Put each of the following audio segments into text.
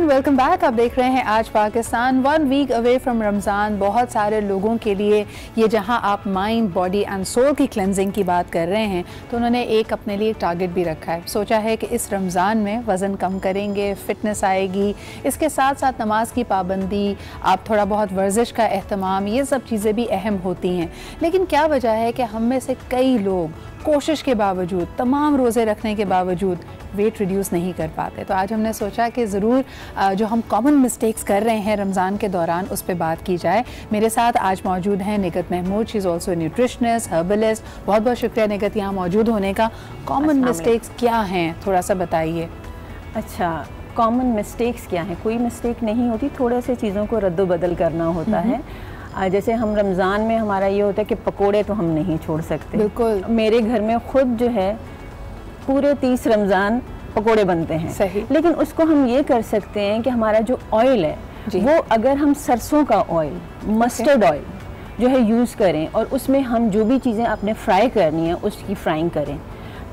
Everyone, welcome back. आप देख रहे हैं आज Pakistan. 1 week away from Ramzan. बहुत सारे लोगों के लिए ये, जहां आप माइंड, बॉडी एंड सोल की क्लेंजिंग की बात कर रहे हैं, तो उन्होंने एक अपने लिए टारगेट भी रखा है। सोचा है कि इस रमज़ान में वज़न कम करेंगे, फ़िटनेस आएगी, इसके साथ साथ नमाज की पाबंदी, आप थोड़ा बहुत वर्जिश का एहतमाम, ये सब चीज़ें भी अहम होती हैं। लेकिन क्या वजह है कि हम में से कई लोग कोशिश के बावजूद, तमाम रोज़े रखने के बावजूद वेट रिड्यूस नहीं कर पाते। तो आज हमने सोचा कि ज़रूर जो हम कॉमन मिस्टेक्स कर रहे हैं रमज़ान के दौरान, उस पर बात की जाए। मेरे साथ आज मौजूद हैं Nighat Mahmood. She is also nutritionist, herbalist. बहुत बहुत शुक्रिया निगत यहाँ मौजूद होने का। कॉमन मिस्टेक्स क्या हैं, थोड़ा सा बताइए। अच्छा, कॉमन मिस्टेक्स क्या हैं? कोई मिस्टेक नहीं होती, थोड़े से चीज़ों को रद्द बदल करना होता है। जैसे हम रमज़ान में हमारा ये होता है कि पकोड़े तो हम नहीं छोड़ सकते। बिल्कुल। मेरे घर में खुद जो है पूरे 30 रमज़ान पकोड़े बनते हैं। सही। लेकिन उसको हम ये कर सकते हैं कि हमारा जो ऑयल है वो अगर हम सरसों का ऑयल, मस्टर्ड ऑयल जो है यूज़ करें और उसमें हम जो भी चीज़ें आपने फ्राई करनी है उसकी फ्राइंग करें,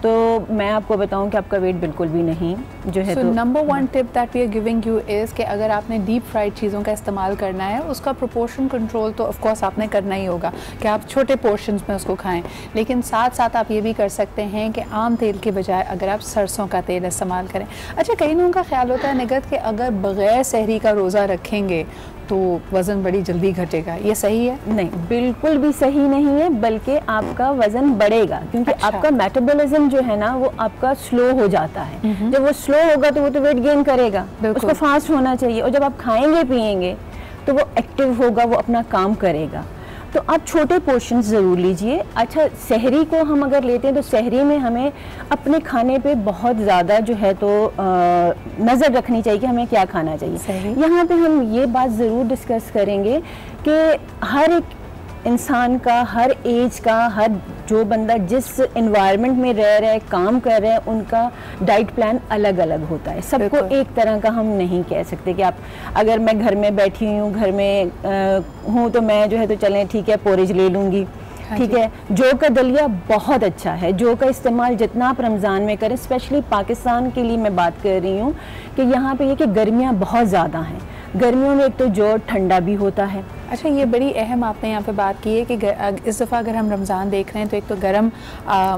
तो मैं आपको बताऊं कि आपका वेट बिल्कुल भी नहीं जो है। तो number 1 tip that we are giving you is कि अगर आपने डीप फ्राइड चीज़ों का इस्तेमाल करना है, उसका प्रोपोर्शन कंट्रोल तो ऑफ कोर्स आपने करना ही होगा कि आप छोटे पोर्शंस में उसको खाएं। लेकिन साथ साथ आप ये भी कर सकते हैं कि आम तेल के बजाय अगर आप सरसों का तेल इस्तेमाल करें। अच्छा, कई लोगों का ख्याल होता है निगत कि अगर बग़ैर सहरी का रोज़ा रखेंगे तो वज़न बड़ी जल्दी घटेगा, ये सही है? नहीं, बिल्कुल भी सही नहीं है, बल्कि आपका वज़न बढ़ेगा क्योंकि आपका मेटाबॉलिज्म जो है ना वो आपका स्लो हो जाता है। जब वो स्लो होगा तो वो तो वेट गेन करेगा, उसको फास्ट होना चाहिए। और जब आप खाएंगे पिएंगे तो वो एक्टिव होगा, वो अपना काम करेगा। तो आप छोटे पोर्शंस ज़रूर लीजिए। अच्छा, सहरी को हम अगर लेते हैं तो सहरी में हमें अपने खाने पे बहुत ज़्यादा जो है तो नज़र रखनी चाहिए कि हमें क्या खाना चाहिए। यहाँ पे हम ये बात ज़रूर डिस्कस करेंगे कि हर एक इंसान का, हर एज का, हर जो बंदा जिस एनवायरनमेंट में रह रहा है, काम कर रहे हैं, उनका डाइट प्लान अलग अलग होता है। सबको एक तरह का हम नहीं कह सकते कि आप, अगर मैं घर में बैठी हूँ, घर में हूँ तो मैं जो है तो चलें ठीक है पोरेज ले लूँगी, ठीक है। जौ का दलिया बहुत अच्छा है, जौ का इस्तेमाल जितना आप रमज़ान में करें। स्पेशली पाकिस्तान के लिए मैं बात कर रही हूँ कि यहाँ पे ये कि गर्मियाँ बहुत ज़्यादा हैं। गर्मियों में एक तो जौ ठंडा भी होता है। अच्छा, ये बड़ी अहम आपने यहाँ पे बात की है कि इस दफ़ा अगर हम रमज़ान देख रहे हैं तो एक तो गर्म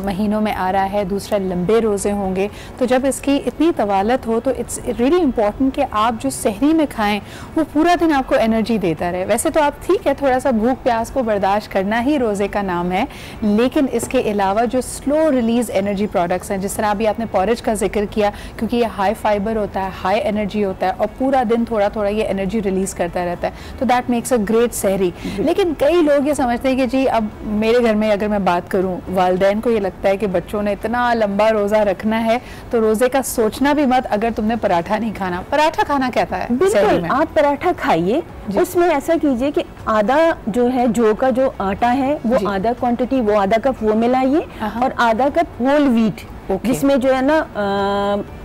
महीनों में आ रहा है, दूसरा लंबे रोज़े होंगे। तो जब इसकी इतनी तवालत हो तो इट्स रियली इम्पॉर्टेंट कि आप जो सहरी में खाएं वो पूरा दिन आपको एनर्जी देता रहे। वैसे तो आप ठीक है, थोड़ा सा भूख प्यास को बर्दाश्त करना ही रोज़े का नाम है, लेकिन इसके अलावा जो स्लो रिलीज़ एनर्जी प्रोडक्ट्स हैं, जिस तरह अभी आपने पॉरेज का जिक्र किया, क्योंकि ये हाई फाइबर होता है, हाई एनर्जी होता है और पूरा दिन थोड़ा थोड़ा ये एनर्जी रिलीज़ करता रहता है, तो दैट मेक्स अ ग्रेट सहरी। लेकिन कई लोग ये समझते हैं कि जी, अब मेरे घर में अगर मैं बात करूं, वालिदैन को ये लगता है कि बच्चों ने इतना लंबा रोज़ा रखना है तो रोज़े का सोचना भी मत अगर तुमने पराठा नहीं खाना। पराठा खाना कहता है? बिल्कुल, आप पराठा खाइए, उसमें ऐसा कीजिए कि आधा जो है जौ का जो आटा है वो आधा क्वांटिटी, वो आधा कप वो मिलाइए और आधा कप होल व्हीट, जिसमें जो है ना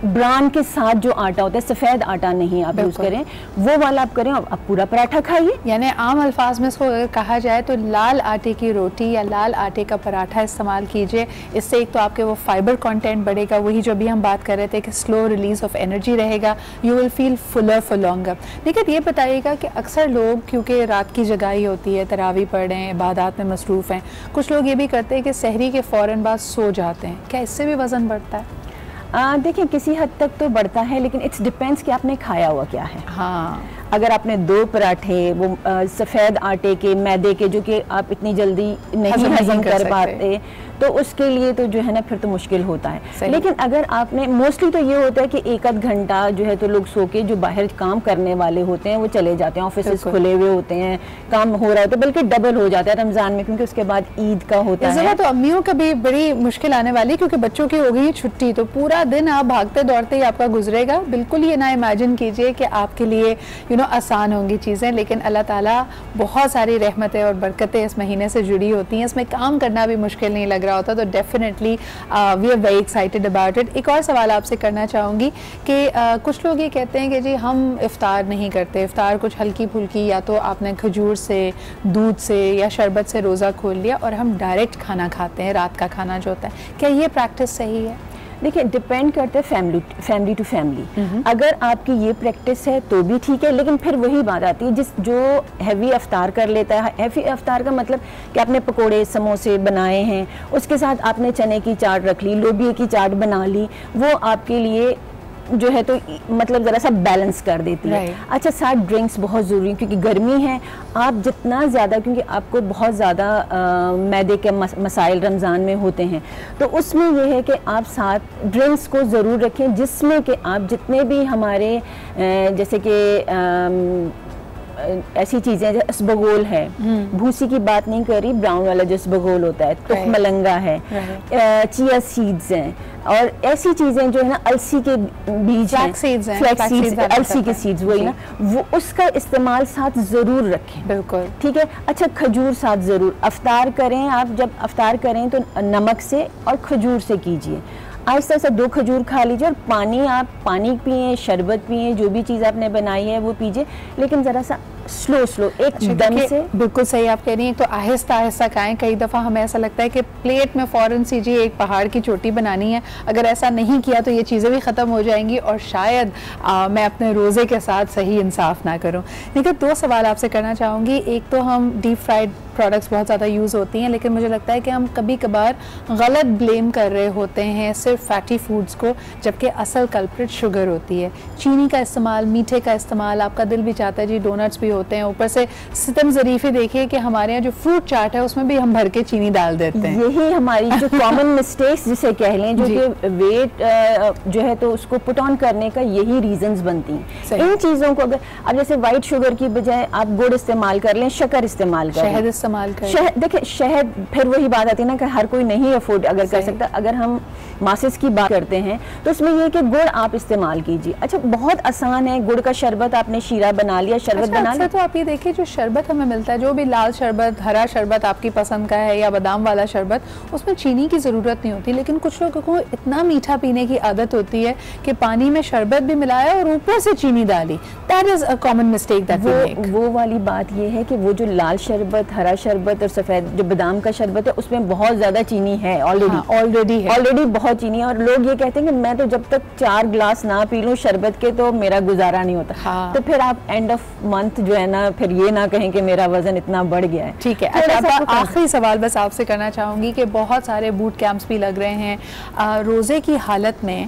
ब्राउन के साथ जो आटा होता है, सफ़ेद आटा नहीं आप यूज़ करें, वो वाला आप करें। आप पूरा पराठा खाइए। यानी आम अल्फाज में इसको अगर कहा जाए तो लाल आटे की रोटी या लाल आटे का पराठा इस्तेमाल कीजिए। इससे एक तो आपके वो फाइबर कंटेंट बढ़ेगा, वही जो अभी हम बात कर रहे थे कि स्लो रिलीज ऑफ एनर्जी रहेगा, you will feel Fuller for longer. लेकिन ये बताइएगा कि अक्सर लोग क्योंकि रात की जगाई होती है, तरावी पढ़ रहे हैं, इबादत में मसरूफ़ हैं, कुछ लोग ये भी करते हैं कि सहरी के फ़ौरन बाद सो जाते हैं। क्या इससे भी वज़न बढ़ता है? देखिए, किसी हद तक तो बढ़ता है, लेकिन इट्स डिपेंड्स कि आपने खाया हुआ क्या है। हाँ, अगर आपने 2 पराठे वो सफ़ेद आटे के, मैदे के, जो कि आप इतनी जल्दी नहीं हजम कर पाते, तो उसके लिए तो जो है ना फिर तो मुश्किल होता है। लेकिन अगर आपने, मोस्टली तो ये होता है कि 1 आध घंटा जो है तो लोग सो के, जो बाहर काम करने वाले होते हैं वो चले जाते हैं, ऑफिस खुले हुए होते हैं, काम हो रहा होता है, बल्कि डबल हो जाता है रमज़ान में, क्योंकि उसके बाद ईद का होता है। तो अम्मियों का भी बड़ी मुश्किल आने वाली, क्योंकि बच्चों की हो गई छुट्टी, तो पूरा दिन आप भागते दौड़ते ही आपका गुजरेगा। बिल्कुल ये ना इमेजिन कीजिए कि आपके लिए आसान होंगी चीज़ें, लेकिन अल्लाह ताला बहुत सारी रहमतें और बरकतें इस महीने से जुड़ी होती हैं। इसमें काम करना भी मुश्किल नहीं लग रहा होता, तो definitely we are very excited about it. एक और सवाल आपसे करना चाहूँगी कि कुछ लोग ये कहते हैं कि जी हम इफ्तार नहीं करते, इफ्तार कुछ हल्की फुल्की, या तो आपने खजूर से, दूध से या शरबत से रोज़ा खोल लिया और हम डायरेक्ट खाना खाते हैं, रात का खाना जो होता है। क्या ये प्रैक्टिस सही है? देखिए डिपेंड करते हैं फैमिली टू फैमिली। अगर आपकी ये प्रैक्टिस है तो भी ठीक है, लेकिन फिर वही बात आती है जो हैवी अफ्तार कर लेता है। हैवी अफ्तार का मतलब कि आपने पकोड़े समोसे बनाए हैं, उसके साथ आपने चने की चाट रख ली, लोबिया की चाट बना ली, वो आपके लिए जो है तो मतलब ज़रा सा बैलेंस कर देती है। अच्छा, साथ ड्रिंक्स बहुत ज़रूरी है क्योंकि गर्मी है। आप जितना ज़्यादा, क्योंकि आपको बहुत ज़्यादा मैदे के मसाइल रमज़ान में होते हैं, तो उसमें यह है कि आप साथ ड्रिंक्स को ज़रूर रखें, जिसमें कि आप जितने भी हमारे जैसे कि ऐसी चीज़ें जैसे इसबगोल है, भूसी की बात नहीं कर रही, ब्राउन वाला जो इसबगोल होता है, तुखमलंगा है, चिया सीड्स हैं, और ऐसी चीज़ें जो है ना, अलसी के बीज हैं, फ्लैक्स सीड्स, अलसी के सीड्स, वही ना, वो उसका इस्तेमाल साथ ज़रूर रखें। बिल्कुल ठीक है। अच्छा, खजूर साथ ज़रूर अफ्तार करें। आप जब अफ्तार करें तो नमक से और खजूर से कीजिए। आहिस्ता सा 2 खजूर खा लीजिए, और आप पानी पिए, शरबत पिए, जो भी चीज़ आपने बनाई है वो पीजिए, लेकिन ज़रा सा स्लो एक दम से। बिल्कुल सही आप कह रही हैं, तो आहिस्ता आहिस्ता खाएं। कई दफ़ा हमें ऐसा लगता है कि प्लेट में फ़ौरन सी जी एक पहाड़ की चोटी बनानी है, अगर ऐसा नहीं किया तो ये चीज़ें भी ख़त्म हो जाएंगी और शायद मैं अपने रोज़े के साथ सही इंसाफ ना करूं। लेकिन 2 सवाल आपसे करना चाहूँगी। एक तो हम डीप फ्राइड प्रोडक्ट्स बहुत ज़्यादा यूज़ होती हैं, लेकिन मुझे लगता है कि हम कभी कभार गलत ब्लेम कर रहे होते हैं सिर्फ फैटी फूड्स को, जबकि असल कल्प्रिट शुगर होती है। चीनी का इस्तेमाल, मीठे का इस्तेमाल, आपका दिल भी चाहता है जी डोनट्स भी होते हैं, ऊपर से सितम ज़रीफ़ी देखिए कि हमारे यहाँ जो फ्रूट चाट है उसमें भी हम भर के चीनी डाल देते हैं। यही हमारी जो कॉमन मिस्टेक्स जिसे कह लें, जो कि वेट जो है तो उसको पुट ऑन करने का यही रीजंस बनती हैं। इन चीज़ों को अगर आप जैसे वाइट शुगर की बजाय आप गुड़ इस्तेमाल कर लें, शक्कर इस्तेमाल करें, शहद इस्तेमाल करें। देखिए शहद, फिर वही बात आती है ना कि हर कोई नहीं अफोर्ड अगर कर सकता। अगर हम मासेस की बात करते हैं तो उसमें ये कि गुड़ आप इस्तेमाल कीजिए। अच्छा, बहुत आसान है। गुड़ का शरबत आपने शीरा बना लिया, शरबत बना लिया। तो आप ये देखिए जो शरबत हमें मिलता है, जो भी लाल शरबत, हरा शरबत आपकी पसंद का है या बादाम वाला शरबत, उसमें चीनी की ज़रूरत नहीं होती, लेकिन कुछ लोगों को इतना मीठा पीने की आदत होती है कि पानी में शरबत भी मिलाया और ऊपर से चीनी डाली। That is a common mistake that we make. वो वाली बात ये है कि वो जो लाल शरबत, हरा शरबत और सफ़ेद जो बादाम का शरबत है, उसमें बहुत ज़्यादा चीनी है ऑलरेडी बहुत चीनी है। और लोग ये कहते हैं कि मैं तो जब तक 4 गिलास ना पी लूँ शरबत के तो मेरा गुजारा नहीं होता। तो फिर आप एंड ऑफ मंथ जो है ना, फिर ये ना कहें कि मेरा वजन इतना बढ़ गया है। ठीक है। अच्छा, आखिरी सवाल बस आपसे करना चाहूँगी कि बहुत सारे बूट कैंप्स भी लग रहे हैं रोज़े की हालत में।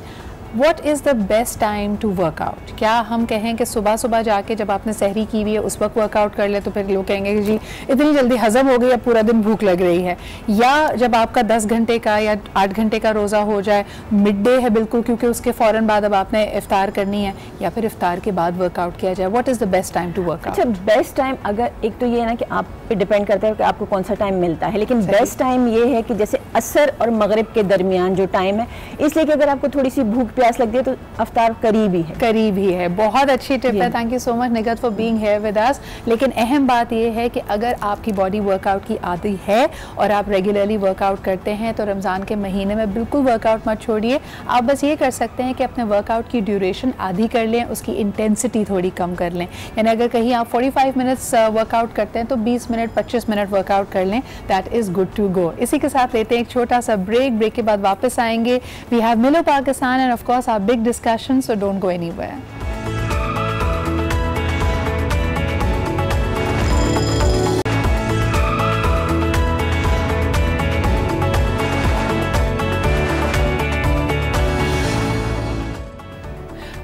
What is the best time to work out? क्या हम कहें कि सुबह सुबह जाके जब आपने सहरी की हुई है उस वक्त वर्कआउट कर ले, तो फिर लोग कहेंगे कि जी इतनी जल्दी हजम हो गई, अब पूरा दिन भूख लग रही है, या जब आपका 10 घंटे का या 8 घंटे का रोज़ा हो जाए, मिड डे है बिल्कुल क्योंकि उसके फ़ौरन बाद अब आपने इफ्तार करनी है, या फिर इफ्तार के बाद वर्कआउट किया जाए? What is the best time to workout? अच्छा, बेस्ट टाइम अगर एक तो ये है ना कि आप पे डिपेंड करता है कि आपको कौन सा टाइम मिलता है, लेकिन बेस्ट टाइम ये है कि जैसे असर और मगरिब के दरमियान जो टाइम है, इसलिए कि अगर आपको थोड़ी सी भूख प्यास लगती है तो अफ्तार करीब ही है। बहुत अच्छी टिप है। Thank you so much निगत for being here with us. लेकिन अहम बात यह है कि अगर आपकी बॉडी वर्कआउट की आदी है और आप रेगुलरली वर्कआउट करते हैं तो रमज़ान के महीने में बिल्कुल वर्कआउट मत छोड़िए। आप बस ये कर सकते हैं कि अपने वर्कआउट की ड्यूरेशन आधी कर लें, उसकी इंटेंसिटी थोड़ी कम कर लें। यानी अगर कहीं आप 45 मिनट्स वर्कआउट करते हैं तो 20 मिनट 25 मिनट वर्कआउट कर लें। That is good to go. इसी के साथ लेते हैं एक छोटा सा ब्रेक के बाद वापस आएंगे। वी हैव मिलो Pakistan and of course our big discussion, so don't go anywhere.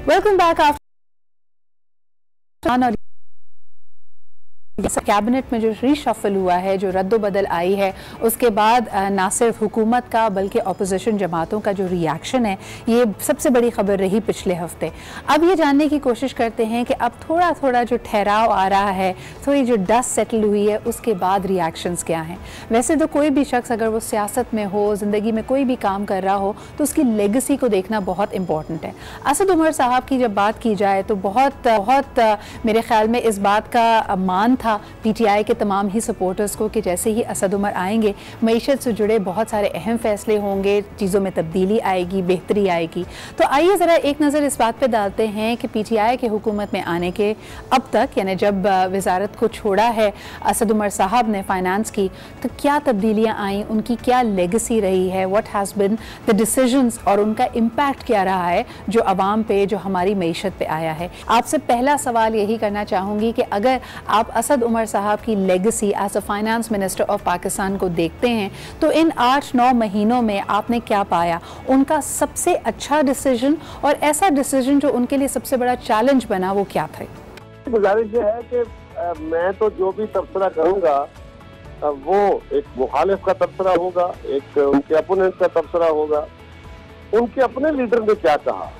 Welcome back after cabinet में जो रीशफल हुआ है, जो रद्द-बदल आई है, उसके बाद ना सिर्फ हुकूमत का बल्कि अपोजिशन जमातों का जो रिएक्शन है, ये सबसे बड़ी खबर रही पिछले हफ्ते। अब ये जानने की कोशिश करते हैं कि अब थोड़ा थोड़ा जो ठहराव आ रहा है, थोड़ी जो डस्ट सेटल हुई है, उसके बाद रिएक्शंस क्या हैं। वैसे तो कोई भी शख्स अगर वो सियासत में हो, ज़िंदगी में कोई भी काम कर रहा हो, तो उसकी लेगेसी को देखना बहुत इंपॉर्टेंट है। असद उमर साहब की जब बात की जाए तो बहुत मेरे ख्याल में इस बात का मान था देखा पीटीआई के तमाम ही सपोर्टर्स को कि जैसे ही असद उमर आएंगे मईशत से जुड़े बहुत सारे अहम फैसले होंगे, चीज़ों में तब्दीली आएगी, बेहतरी आएगी। तो आइए ज़रा एक नज़र इस बात पे डालते हैं कि पीटीआई के हुकूमत में आने के अब तक, यानी जब वजारत को छोड़ा है असद उमर साहब ने फाइनेंस की, तो क्या तब्दीलियाँ आई, उनकी क्या लेगेसी रही है, what has been the decisions और उनका इम्पैक्ट क्या रहा है जो अवाम पे, जो हमारी मईशत पे आया है। आपसे पहला सवाल यही करना चाहूँगी कि अगर आप असद उमर साहब की legacy as a finance minister of Pakistan को देखते हैं तो इन 8-9 महीनों में आपने क्या पाया, उनका सबसे अच्छा डिसीजन और ऐसा डिसीजन जो उनके लिए सबसे बड़ा चैलेंज बना वो क्या था? गुजारिश ये है कि मैं तो जो भी तबसरा करूँगा वो एक मुखालिफ का तबसरा होगा, एक उनके अपोनेंट का तबसरा होगा। उनके अपने लीडर ने क्या कहा,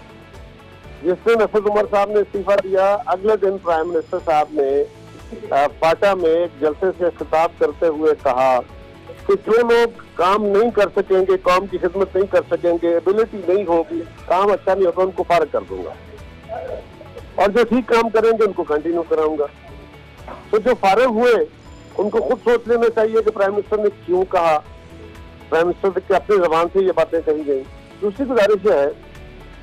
जिस दिन असद उमर साहब ने इस्तीफा दिया, अगले दिन प्राइम मिनिस्टर साहब ने फाटा में एक जलसे से खिताब करते हुए कहा कि जो लोग काम नहीं कर सकेंगे, कौम की खिदमत नहीं कर सकेंगे, एबिलिटी नहीं होगी, काम अच्छा नहीं होगा, उनको फारिग कर दूंगा और जो ठीक काम करेंगे उनको कंटिन्यू कराऊंगा। तो जो फारिग हुए उनको खुद सोच लेना चाहिए कि प्राइम मिनिस्टर ने क्यों कहा, प्राइम मिनिस्टर के अपनी जबान से ये बातें कही गई। दूसरी गुजारिश यह है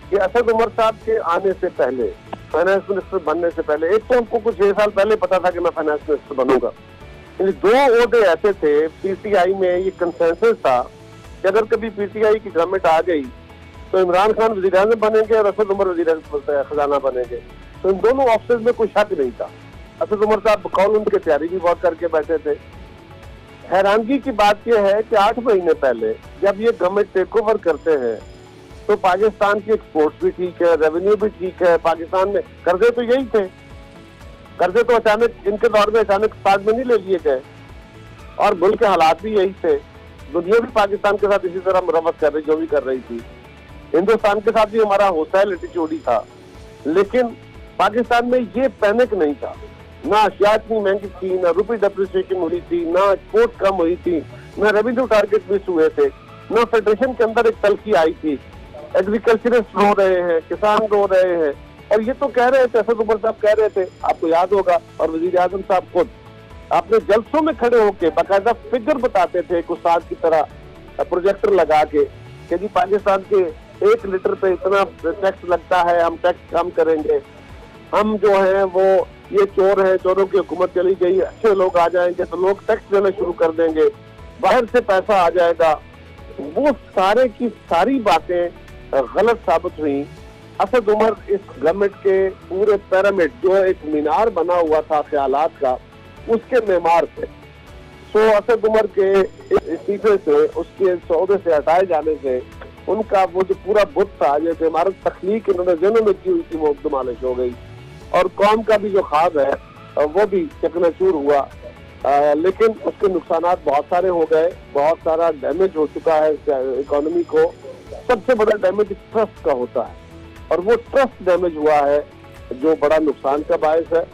कि असद उमर साहब के आने से पहले, फाइनेंस मिनिस्टर बनने से पहले, एक तो उनको कुछ 6 साल पहले पता था कि मैं फाइनेंस मिनिस्टर बनूंगा। 2 ओहदे ऐसे थे, पीटीआई में ये कंसेंसस था कि अगर कभी पीटीआई की गवर्नमेंट आ गई तो इमरान खान वज़ीर-ए-आज़म बनेंगे और असद उमर वज़ीर खजाना बनेंगे। तो इन दोनों ऑफिस में कोई शक नहीं था। असद उमर साहब बकौल उनके तैयारी भी बहुत करके बैठे थे। हैरानगी की बात यह है कि 8 महीने पहले जब ये गवर्नमेंट टेक ओवर करते हैं तो पाकिस्तान की एक्सपोर्ट्स भी ठीक है, रेवेन्यू भी ठीक है, पाकिस्तान में कर्जे तो यही थे, कर्जे तो अचानक इनके दौर में अचानक साथ में नहीं ले लिए गए और मुल्क के हालात भी यही थे। दुनिया भी पाकिस्तान के साथ इसी तरह मुरम्मत कर रही, जो भी कर रही थी। हिंदुस्तान के साथ भी हमारा होसाइल एटीट्यूड ही था, लेकिन पाकिस्तान में ये पैनिक नहीं था। ना अशिया इतनी महंगी थी, ना रुपी डेप्रिसिएशन हुई थी, ना एक्सपोर्ट कम हुई थी, ना रेवेन्यू टारगेट मिस हुए थे, ना फेडरेशन के अंदर एक तलखी आई थी। एग्रीकल्चरिस्ट रो रहे हैं, किसान रो रहे हैं और ये तो कह रहे थे, असद उमर साहब कह रहे थे, आपको याद होगा, और वज़ीर-ए-आज़म साहब खुद आपने जलसों में खड़े होकर बाकायदा फिगर बताते थे एक उस्ताद की तरह प्रोजेक्टर लगा के कि जी पाकिस्तान के 1 लीटर पे इतना टैक्स लगता है, हम टैक्स कम करेंगे, हम जो है वो ये चोर है, चोरों की हुकूमत चली गई, अच्छे लोग आ जाएंगे तो लोग टैक्स देना शुरू कर देंगे, बाहर से पैसा आ जाएगा। वो सारे की सारी बातें गलत साबित हुई। असद उमर इस गवर्नमेंट के पूरे पिरामिड, जो एक मीनार बना हुआ था ख्यालात का, उसके मेमार थे। सो असद उमर के इस्तीफे से, उसके सौदे से हटाए जाने से उनका वो जो पूरा बुत था, जो इमारत तख्लीक इन्होंने ज़हनों में की हुई थी, वो दमालिश हो गई और कौम का भी जो ख्वाब है वो भी चकनाचूर हुआ। लेकिन उसके नुकसानात बहुत सारे हो गए, बहुत सारा डैमेज हो चुका है इकोनॉमी को। सबसे बड़ा डैमेज ट्रस्ट का होता है और वो ट्रस्ट डैमेज हुआ है जो बड़ा नुकसान का बायस है,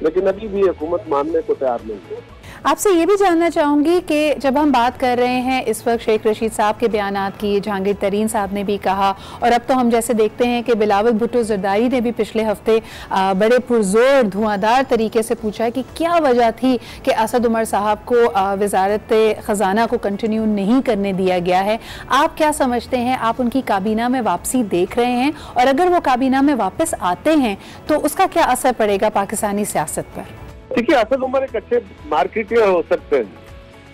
लेकिन अभी भी हुकूमत मानने को तैयार नहीं है। आपसे ये भी जानना चाहूँगी कि जब हम बात कर रहे हैं इस वक्त शेख रशीद साहब के बयानात की, जहांगीर तरीन साहब ने भी कहा और अब तो हम जैसे देखते हैं कि बिलावल भुट्टो जरदारी ने भी पिछले हफ्ते बड़े पुरजोर धुआंधार तरीके से पूछा है कि क्या वजह थी कि असद उमर साहब को वजारत ख़जाना को कंटिन्यू नहीं करने दिया गया है। आप क्या समझते हैं, आप उनकी काबीना में वापसी देख रहे हैं और अगर वो काबीना में वापस आते हैं तो उसका क्या असर पड़ेगा पाकिस्तानी सियासत पर? देखिए, असद उमर एक अच्छे मार्केटियर हो सकते हैं,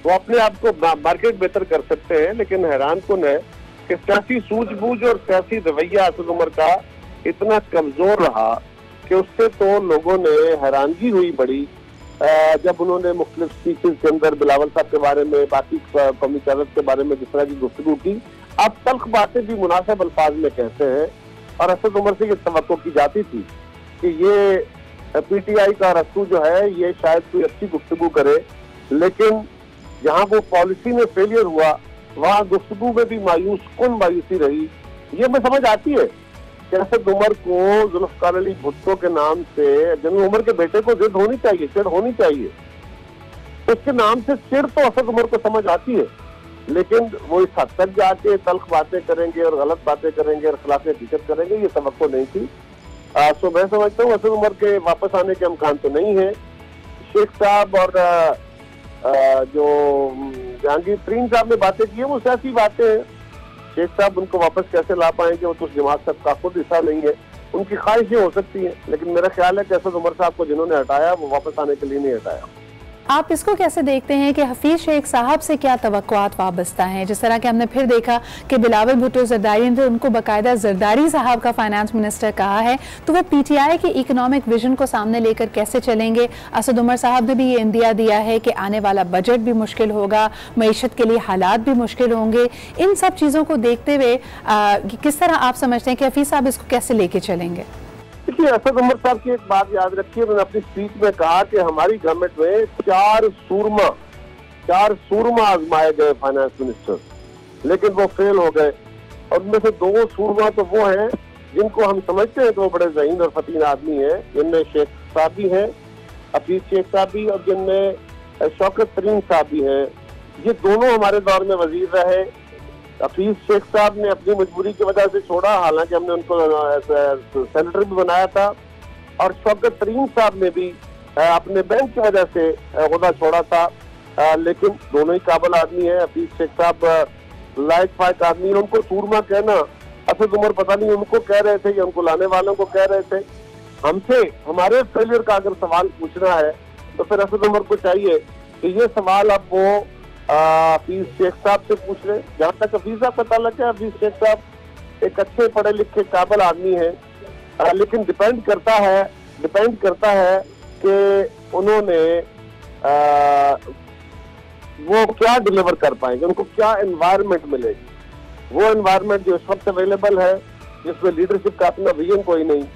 वो अपने आप को मार्केट बेहतर कर सकते हैं, लेकिन हैरान कुन है कि सियासी सूझबूझ और सियासी रवैया असद उमर का इतना कमजोर रहा कि उससे तो लोगों ने हैरानगी हुई बड़ी जब उन्होंने मुख्तलिफ स्पीचेस के अंदर बिलावल साहब के बारे में, बाकी कौमी क़यादत के बारे में जिस तरह की गुफ्तगू की। अब तल्ख बातें भी मुनासिब अल्फाज में कहते हैं और असद उमर से ये तवक्को की जाती थी कि ये पीटीआई का रसूल जो है ये शायद कोई अच्छी गुफ्तगू करे, लेकिन जहाँ वो पॉलिसी में फेलियर हुआ वहाँ गुफ्तगू में भी मायूसी रही। ये मैं समझ आती है कि असद उमर को जुल्फ़िकार अली भुट्टो के नाम से, जनरल उमर के बेटे को जिद होनी चाहिए, चिड़ होनी चाहिए, उसके नाम से चिड़ तो असद उमर को समझ आती है, लेकिन वो इस हद तक जाके तल्ख बातें करेंगे और गलत बातें करेंगे और खिलाफ हकीकत करेंगे, ये तवक्को नहीं थी। सो मैं समझता हूँ असद उमर के वापस आने के इम्कान तो नहीं है। शेख साहब और जो जहांगीर तरीन साहब ने बातें की है वो सियासी बातें हैं। शेख साहब उनको वापस कैसे ला पाएंगे वो तो उस जमात साहब का खुद हिस्सा नहीं है, उनकी ख्वाहिशें हो सकती हैं, लेकिन मेरा ख्याल है कि असद उमर साहब को जिन्होंने हटाया वो वापस आने के लिए नहीं हटाया। आप इसको कैसे देखते हैं कि हफीज शेख साहब से क्या तवक्कुआत वाबस्ता हैं? जिस तरह के हमने फिर देखा कि बिलावल भुट्टो जरदारी ने उनको बाकायदा जरदारी साहब का फाइनेंस मिनिस्टर कहा है, तो वो पीटीआई के इकोनॉमिक विजन को सामने लेकर कैसे चलेंगे? असद उमर साहब ने भी ये इंदिया दिया है कि आने वाला बजट भी मुश्किल होगा, मईशत के लिए हालात भी मुश्किल होंगे। इन सब चीज़ों को देखते हुए किस तरह आप समझते हैं कि हफीज साहब इसको कैसे लेके चलेंगे? देखिए, असद उमर साहब की एक बात याद रखिए, मैंने अपनी स्पीच में कहा कि हमारी गवर्नमेंट में चार सूरमा आजमाए गए फाइनेंस मिनिस्टर, लेकिन वो फेल हो गए। और उनमें से दो सूरमा तो वो हैं जिनको हम समझते हैं कि वो बड़े ज़हीन और फतीन आदमी हैं, जिनमें शेख साहब भी हैं, हफीज शेख साहब भी, और जिनमें शौकत तरीन साहब भी हैं। ये दोनों हमारे दौर में वजीर रहे। हफीज शेख साहब ने अपनी मजबूरी की वजह से छोड़ा, हालांकि हमने उनको सेनेटर भी बनाया था, और शौकत तरीन साहब ने भी अपने बैंक की वजह से ओहदा छोड़ा था, लेकिन दोनों ही काबिल आदमी हैं। हफीज शेख साहब लायक फायक आदमी है, उनको सूरमा कहना असद उमर पता नहीं उनको कह रहे थे या उनको लाने वालों को कह रहे थे। हमसे हमारे फेलियर का अगर सवाल पूछना है तो फिर असद उमर को चाहिए कि ये सवाल अब वो हफीज शेख साहब से पूछ रहे। जहाँ तक हफीज साहब का ताल्लुक है, हफीज शेख साहब एक अच्छे पढ़े लिखे काबिल आदमी है, लेकिन डिपेंड करता है कि उन्होंने वो क्या डिलीवर कर पाएंगे, उनको क्या एनवायरनमेंट मिलेगी। वो एनवायरनमेंट जो इस वक्त अवेलेबल है जिसमें लीडरशिप का अपना विजन कोई नहीं।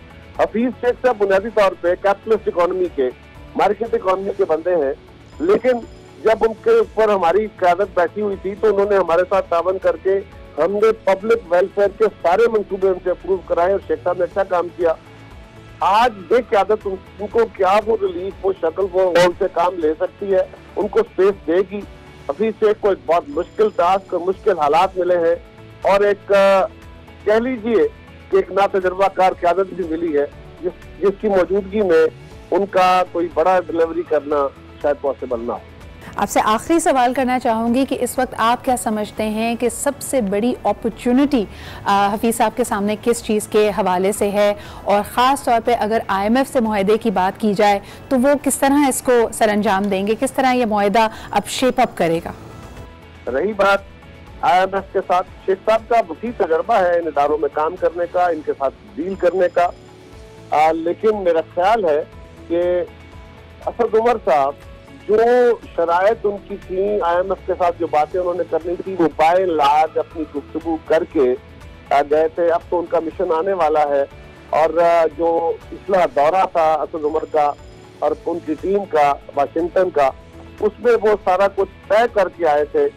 हफीज शेख साहब बुनियादी तौर पे कैपिटलिस्ट इकोनॉमी के, मार्केट इकोनॉमी के बंदे हैं, लेकिन जब उनके ऊपर हमारी क़यादत बैठी हुई थी तो उन्होंने हमारे साथ तावन करके हमने पब्लिक वेलफेयर के सारे मंसूबे उनसे अप्रूव कराए और शेख साहब ने अच्छा काम किया। आज ये क़यादत उनको क्या वो रिलीफ, वो शक्ल, वो उनसे काम ले सकती है, उनको स्पेस देगी। हफीज शेख को एक बहुत मुश्किल टास्क, मुश्किल हालात मिले हैं, और एक कह लीजिए कि एक नातजुर्बाकार क़यादत भी मिली है जिसकी मौजूदगी में उनका कोई बड़ा डिलीवरी करना शायद पॉसिबल ना हो। आपसे आखिरी सवाल करना चाहूँगी कि इस वक्त आप क्या समझते हैं कि सबसे बड़ी अपॉर्चुनिटी हफीज साहब के सामने किस चीज़ के हवाले से है, और ख़ास तौर पे अगर IMF से मुआहदे की बात की जाए तो वो किस तरह इसको सरअंजाम देंगे, किस तरह ये मुआहदा अब शेप अप करेगा? रही बात IMF के साथ, शेख साहब का वसी तजर्बा है इन इदारों में काम करने का, इनके साथ डील करने का, लेकिन मेरा ख्याल है कि असद उमर साहब जो शरायत उनकी थी, IMF के साथ जो बातें उन्होंने करनी थी, वो बाय लाज अपनी गुफ्तगू करके गए थे। अब तो उनका मिशन आने वाला है, और जो पिछला दौरा था असद उमर का और उनकी टीम का वाशिंगटन का, उसमें वो सारा कुछ तय करके आए थे।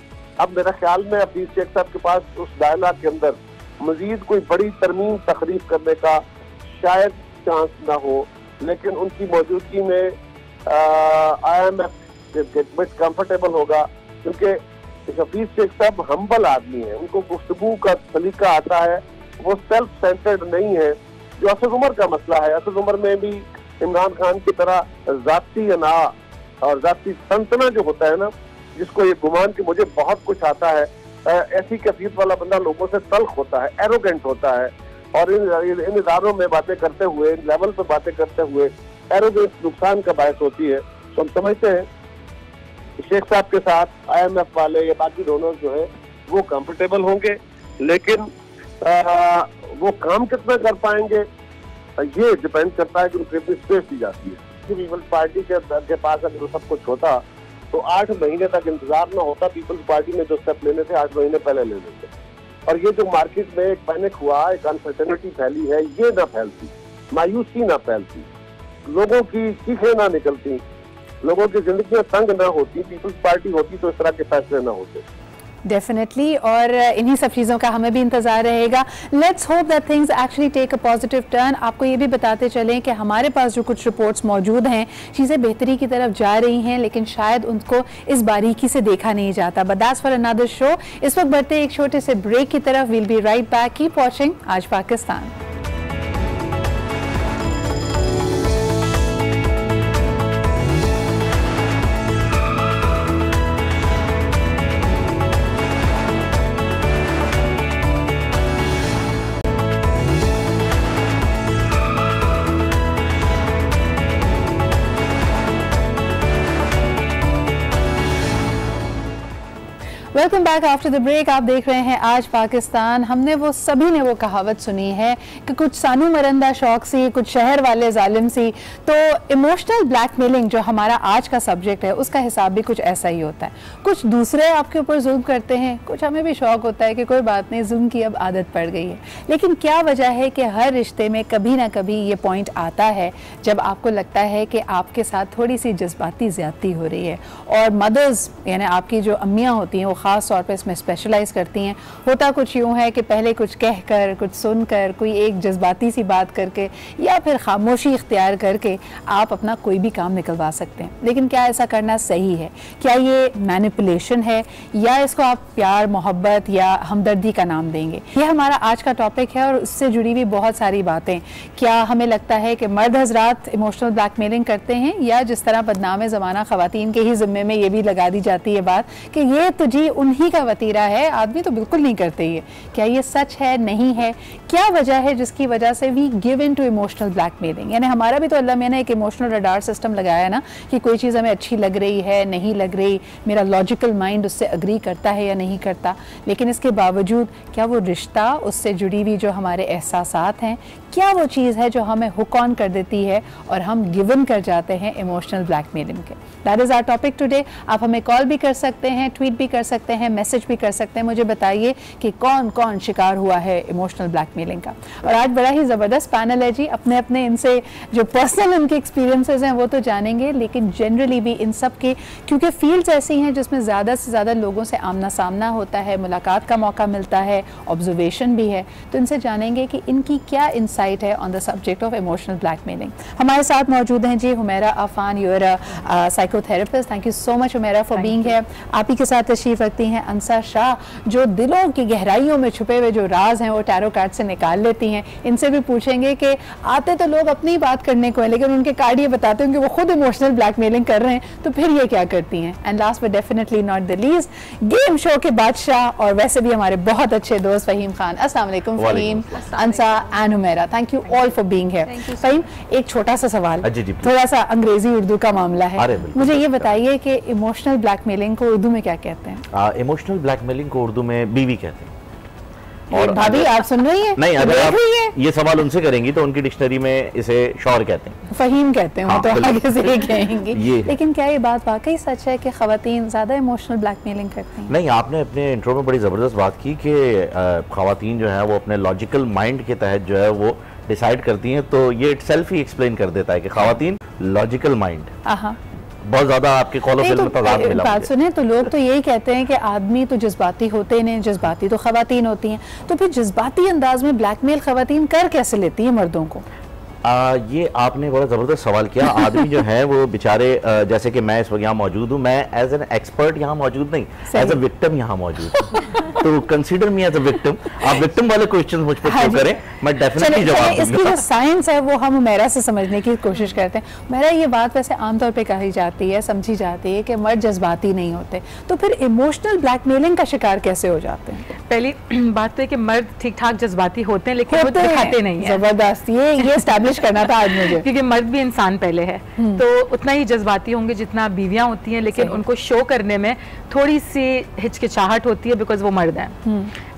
अब मेरा ख्याल में हफीज शेख साहब के पास उस डायलॉग के अंदर मजीद कोई बड़ी तरमीम तकरीब करने का शायद चांस ना हो, लेकिन उनकी मौजूदगी में IMF कंफर्टेबल होगा, क्योंकि हफीज शेख साहब हम्बल आदमी है, उनको गुफ्तगू का सलीका आता है, वो सेल्फ सेंटर्ड नहीं है जो असद उमर का मसला है। असद उमर में भी इमरान खान की तरह जाती अना और जाती संतना जो होता है ना, जिसको ये गुमान कि मुझे बहुत कुछ आता है, ऐसी कैफियत वाला बंदा लोगों से तल्ख होता है, एरोगेंट होता है, और इन इदारों में बातें करते हुए, इन लेवल पे बातें करते हुए एरोगेंस नुकसान का बायस होती है। तो हम समझते हैं शेख साहब के साथ IMF वाले या बाकी डोनर जो है वो कंफर्टेबल होंगे, लेकिन वो काम कितना कर पाएंगे ये डिपेंड करता है कि उनको कितनी स्पेस दी जाती है। पीपल्स पार्टी के पास अगर सब कुछ होता तो 8 महीने तक इंतजार ना होता, पीपल्स पार्टी ने जो स्टेप लेने थे 8 महीने पहले ले लेते। और ये जो मार्केट में एक पैनिक हुआ, एक अनसर्टेनिटी फैली है, ये ना फैलती, मायूसी ना फैलती, लोगों की चीखें ना निकलती, लोगों की जिंदगियां तंग ना होती, पीपल्स पार्टी होती तो इस तरह के फैसले ना होते। डेफिनेटली, और इन्हीं सब चीज़ों का हमें भी इंतज़ार रहेगा। Let's hope that things actually take a positive turn. आपको ये भी बताते चलें कि हमारे पास जो कुछ रिपोर्ट्स मौजूद हैं, चीज़ें बेहतरी की तरफ जा रही हैं, लेकिन शायद उनको इस बारीकी से देखा नहीं जाता। But that's for another show. इस वक्त बढ़ते एक छोटे से ब्रेक की तरफ। We'll be right back. Keep watching Aaj Pakistan. Welcome back after the break. आप देख रहे हैं आज पाकिस्तान। हमने वो सभी ने वो कहावत सुनी है कि कुछ सानू मरंदा शौक सी, कुछ शहर वाले जालिम सी। तो इमोशनल ब्लैकमेलिंग जो हमारा आज का सब्जेक्ट है, उसका हिसाब भी कुछ ऐसा ही होता है। कुछ दूसरे आपके ऊपर जुल्म करते हैं, कुछ हमें भी शौक होता है कि कोई बात नहीं, जुल्म की अब आदत पड़ गई है। लेकिन क्या वजह है कि हर रिश्ते में कभी ना कभी ये पॉइंट आता है जब आपको लगता है कि आपके साथ थोड़ी सी जज्बाती ज़्यादती हो रही है। और मदर्स यानी आपकी जो अम्मियाँ होती हैं वो ख़ास तौर पे इसमें स्पेशलाइज करती हैं। होता कुछ यूँ है कि पहले कुछ कहकर, कुछ सुनकर, कोई एक जज्बाती सी बात करके या फिर खामोशी इख्तियार करके आप अपना कोई भी काम निकलवा सकते हैं। लेकिन क्या ऐसा करना सही है? क्या ये मैनिपुलेशन है या इसको आप प्यार, मोहब्बत या हमदर्दी का नाम देंगे? ये हमारा आज का टॉपिक है और उससे जुड़ी हुई बहुत सारी बातें। क्या हमें लगता है कि मर्द हजरात इमोशनल ब्लैकमेलिंग करते हैं, या जिस तरह बदनाम ज़माना ख़वातीन के ही ज़िम्मे में ये भी लगा दी जाती है बात कि ये तो जी उन्हीं का वतीरा है, आदमी तो बिल्कुल नहीं करते ये। क्या ये सच है, नहीं है? क्या वजह है जिसकी वजह से we give in to emotional blackmailing? यानी हमारा भी तो अल्लाह मियां ने एक इमोशनल रडार सिस्टम लगाया है ना, कि कोई चीज़ हमें अच्छी लग रही है, नहीं लग रही, मेरा लॉजिकल माइंड उससे अग्री करता है या नहीं करता। लेकिन इसके बावजूद क्या वो रिश्ता, उससे जुड़ी हुई जो हमारे एहसासात हैं, क्या वो चीज़ है जो हमें हुक ऑन कर देती है और हम गिवन कर जाते हैं इमोशनल ब्लैकमेलिंग के? That is our topic today. आप हमें कॉल भी कर सकते हैं, ट्वीट भी कर सकते हैं, मैसेज भी कर सकते हैं। मुझे बताइए कि कौन कौन शिकार हुआ है इमोशनल ब्लैकमेलिंग का। और आज बड़ा ही ज़बरदस्त पैनल है जी। अपने अपने इनसे जो पर्सनल उनके एक्सपीरियंसेस हैं वो तो जानेंगे, लेकिन जनरली भी इन सब के, क्योंकि फील्ड्स ऐसी हैं जिसमें ज़्यादा से ज़्यादा लोगों से आमना सामना होता है, मुलाकात का मौका मिलता है, ऑब्जर्वेशन भी है, तो इनसे जानेंगे कि इनकी क्या इंसाइट है on the subject of emotional blackmailing. हमारे साथ मौजूद हैं जी Humaira Afan, your psychotherapist. Thank you so much Humaira for being here. आप ही के साथ तशरीफ रखती हैं अंसा शाह, जो दिलों की गहराइयों में छुपे हुए जो राज हैं वो टैरो कार्ड से निकाल लेती हैं। इनसे भी पूछेंगे कि आते तो लोग अपनी बात करने को है, लेकिन उनके कार्ड ये बताते हैं कि वो खुद इमोशनल ब्लैकमेलिंग कर रहे हैं, तो फिर ये क्या करती हैं। And last but definitely not the least, game show के बादशाह और वैसे भी हमारे बहुत अच्छे दोस्त फ़हीम खान। अस्सलाम वालेकुम Faheem, Ansa and Humaira, thank you all for being here. Faheem, एक छोटा सा सवाल, थोड़ा सा अंग्रेजी उर्दू का मामला है, मुझे ये बताइए कि इमोशनल ब्लैकमेलिंग को उर्दू में क्या कहते हैं? इमोशनल ब्लैकमेलिंग को उर्दू में बीवी कहते हैं। और भाभी आप सुन रही हैं? नहीं, अगर आप ये सवाल उनसे करेंगी तो उनकी डिक्शनरी में इसे शौहर कहते हैं, फ़हीम कहते हैं। हाँ, तो आगे से ये कहेंगी। लेकिन क्या ये बात वाकई सच है कि ख़वातीन ज़्यादा इमोशनल ब्लैकमेलिंग करती हैं? नहीं, आपने अपने इंट्रो में बड़ी ज़बरदस्त बात की कि ख़वातीन जो है वो अपने लॉजिकल माइंड के तहत जो है वो डिसाइड करती हैं। तो ये इटसेल्फ ही एक्सप्लेन कर देता है कि ख़वातीन लॉजिकल माइंड बहुत ज्यादा आपके कॉल ऑफ फिल्म में तजाद मिला। बात सुने तो लोग तो यही कहते हैं कि आदमी तो जज्बाती होते नहीं, जज्बाती तो ख़वातीन होती हैं। तो फिर जज्बाती अंदाज में ब्लैकमेल ख़वातीन कर कैसे लेती हैं मर्दों को? ये आपने बड़ा ज़बरदस्त सवाल किया। आदमी जो है वो बेचारे, जैसे कि मैं इस वक्त यहाँ मौजूद हूँ, मैं एज एन एक्सपर्ट यहाँ मौजूद नहीं, एज अ विक्टिम यहाँ मौजूद हूँ। तो consider me as a victim. आप विक्टिम वाले क्वेश्चन मुझ पर क्यों करें, मैं डेफिनेटली जवाब दूंगा। इसकी जो साइंस है वो हम मेरा से समझने की कोशिश करते हैं। मेरा ये बात वैसे आमतौर पे कही जाती है, समझी जाती है कि मर्द जज्बाती नहीं होते, तो फिर इमोशनल ब्लैकमेलिंग का शिकार कैसे हो जाते हैं? पहली बात तो है कि मर्द ठीक ठाक जज्बाती होते हैं, लेकिन वो दिखाते नहीं है। जबरदस्त, ये एस्टैब्लिश करना था आज मुझे। क्योंकि मर्द भी इंसान पहले है, तो उतना ही जज्बाती होंगे जितना बीवियां होती हैं, लेकिन उनको शो करने में थोड़ी सी हिचकिचाहट होती है बिकॉज वो मर्द हैं।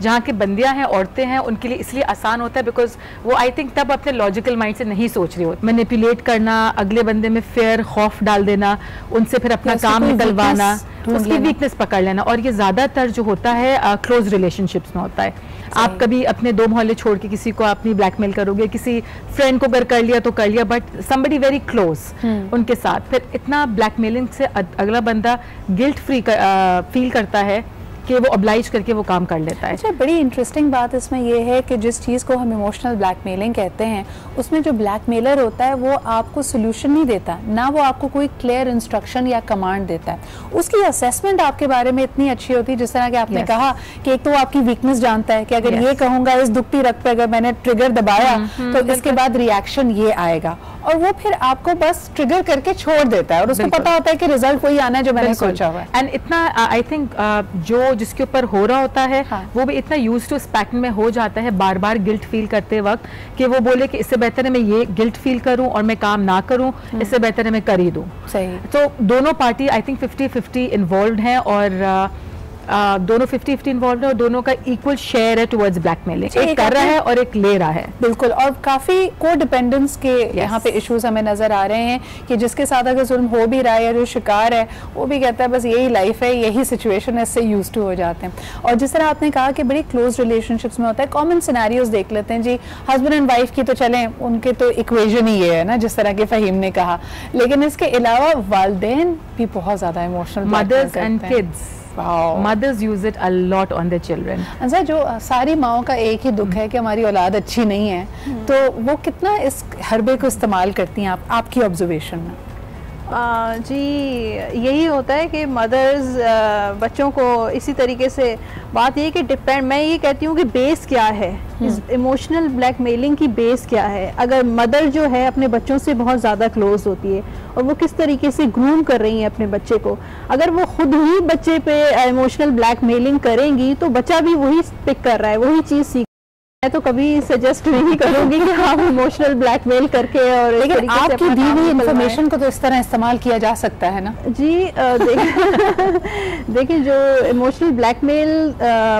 जहाँ की बंदियां हैं, औरतें हैं, उनके लिए इसलिए आसान होता है बिकॉज वो आई थिंक तब अपने लॉजिकल माइंड से नहीं सोच रही होती। मैनिपुलेट करना, अगले बंदे में फेयर खौफ डाल देना, उनसे फिर अपना काम निकलवाना, उसकी वीकनेस पकड़ लेना। और ये ज्यादातर जो होता है क्लोज रिलेशनशिप्स में होता है। आप कभी अपने 2 मोहल्ले छोड़ के किसी को अपनी ब्लैकमेल करोगे, किसी फ्रेंड को अगर कर लिया तो कर लिया, बट समबडी वेरी क्लोज उनके साथ फिर इतना ब्लैकमेलिंग से अगला बंदा गिल्ट फ्री फील करता है कि वो ऑब्लाइज करके वो काम कर लेता है। अच्छा, बड़ी इंटरेस्टिंग बात इसमें ये है कि जिस चीज़ को हम इमोशनल ब्लैकमेलिंग कहते हैं, उसमें जो ब्लैकमेलर होता है वो आपको सोल्यूशन नहीं देता, ना वो आपको कोई क्लियर इंस्ट्रक्शन या कमांड देता है। उसकी असेसमेंट आपके बारे में इतनी अच्छी होती है, जिस तरह कि आपने कहा कि एक तो वो आपकी वीकनेस जानता है कि अगर ये कहूँगा इस दुखती रग पे अगर मैंने ट्रिगर दबाया तो इसके बाद रिएक्शन ये आएगा, और वो फिर आपको बस ट्रिगर करके छोड़ देता है और उसको पता होता है कि रिजल्ट वही आना है जो मैंने सोचा हुआ है। एंड इतना आई थिंक जो जिसके ऊपर हो रहा होता है वो भी इतना यूज्ड टू इस पैटर्न में हो जाता है बार बार गिल्ट फील करते वक्त कि वो बोले कि इससे बेहतर है मैं ये गिल्ट फील करूं और मैं काम ना करूं, इससे बेहतर है मैं कर ही दूं। सही। तो दोनों पार्टी आई थिंक 50-50 इन्वॉल्व हैं और दोनों 50-50 इन्वॉल्व है और दोनों का इक्वल शेयर है टुवर्ड्स ब्लैकमेलिंग, एक कर रहा है और एक ले रहा है। बिल्कुल, और काफी को डिपेंडेंस के यहाँ पे इश्यूज हमें नजर आ रहे हैं कि जिसके साथ अगर जुल्म हो भी रहा है या जो शिकार है वो भी कहता है बस यही लाइफ है, यही सिचुएशन है, इससे यूज्ड टू हो जाते हैं। और जिस तरह आपने कहा कि बड़ी क्लोज रिलेशनशिप्स में होता है, कॉमन सिनेरियोज देख लेते हैं जी, हस्बैंड एंड वाइफ की तो चलें, उनके तो इक्वेशन ही ये है ना जिस तरह के फहीम ने कहा, लेकिन इसके अलावा वालिदैन भी बहुत ज्यादा emotional, mothers and kids, mothers use it a lot on their children। अच्छा, जो सारी माओं का एक ही दुख है कि हमारी औलाद अच्छी नहीं है, तो वो कितना इस हरबे को इस्तेमाल करती हैं आपकी ऑब्जर्वेशन में? जी यही होता है कि मदर्स बच्चों को इसी तरीके से, बात ये कि डिपेंड, मैं ये कहती हूँ कि बेस क्या है इस इमोशनल ब्लैकमेलिंग की, बेस क्या है। अगर मदर जो है अपने बच्चों से बहुत ज़्यादा क्लोज होती है और वो किस तरीके से ग्रूम कर रही है अपने बच्चे को, अगर वो खुद ही बच्चे पे इमोशनल ब्लैकमेलिंग करेंगी तो बच्चा भी वही पिक कर रहा है, वही चीज़ सीख। मैं तो कभी सजेस्ट नहीं करूंगी कि आप इमोशनल ब्लैकमेल करके, और लेकिन आपकी दी हुई इंफॉर्मेशन को तो इस तरह इस्तेमाल किया जा सकता है ना जी। देखिए जो इमोशनल ब्लैकमेल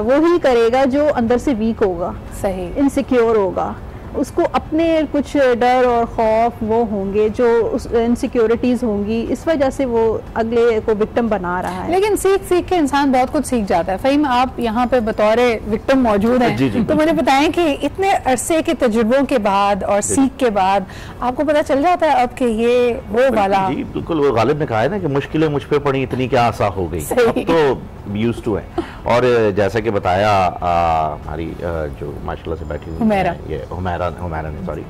वो ही करेगा जो अंदर से वीक होगा, सही इनसिक्योर होगा, उसको अपने कुछ डर और खौफ वो होंगे, जो उस इनसिक्योरिटीज होंगी, इस वजह से वो अगले को विक्टिम बना रहा है। लेकिन सीख सीख के इंसान बहुत कुछ सीख जाता है। फहीम, आप यहाँ पे बतौर विक्टिम मौजूद हैं, तो मुझे बताएं कि इतने अरसे के तजुर्बों के बाद और सीख के बाद आपको पता चल जाता है अब कि ये वो वाला। जी बिल्कुल, वो गालिब ने कहा है ना कि मुश्किलें मुझ पे पड़ी इतनी क्या आसा हो गई, अब तो यूज्ड टू है। और जैसा कि बताया हमारी जो माशाल्लाह से बैठी हुई है ये हुमैरा ने, सॉरी,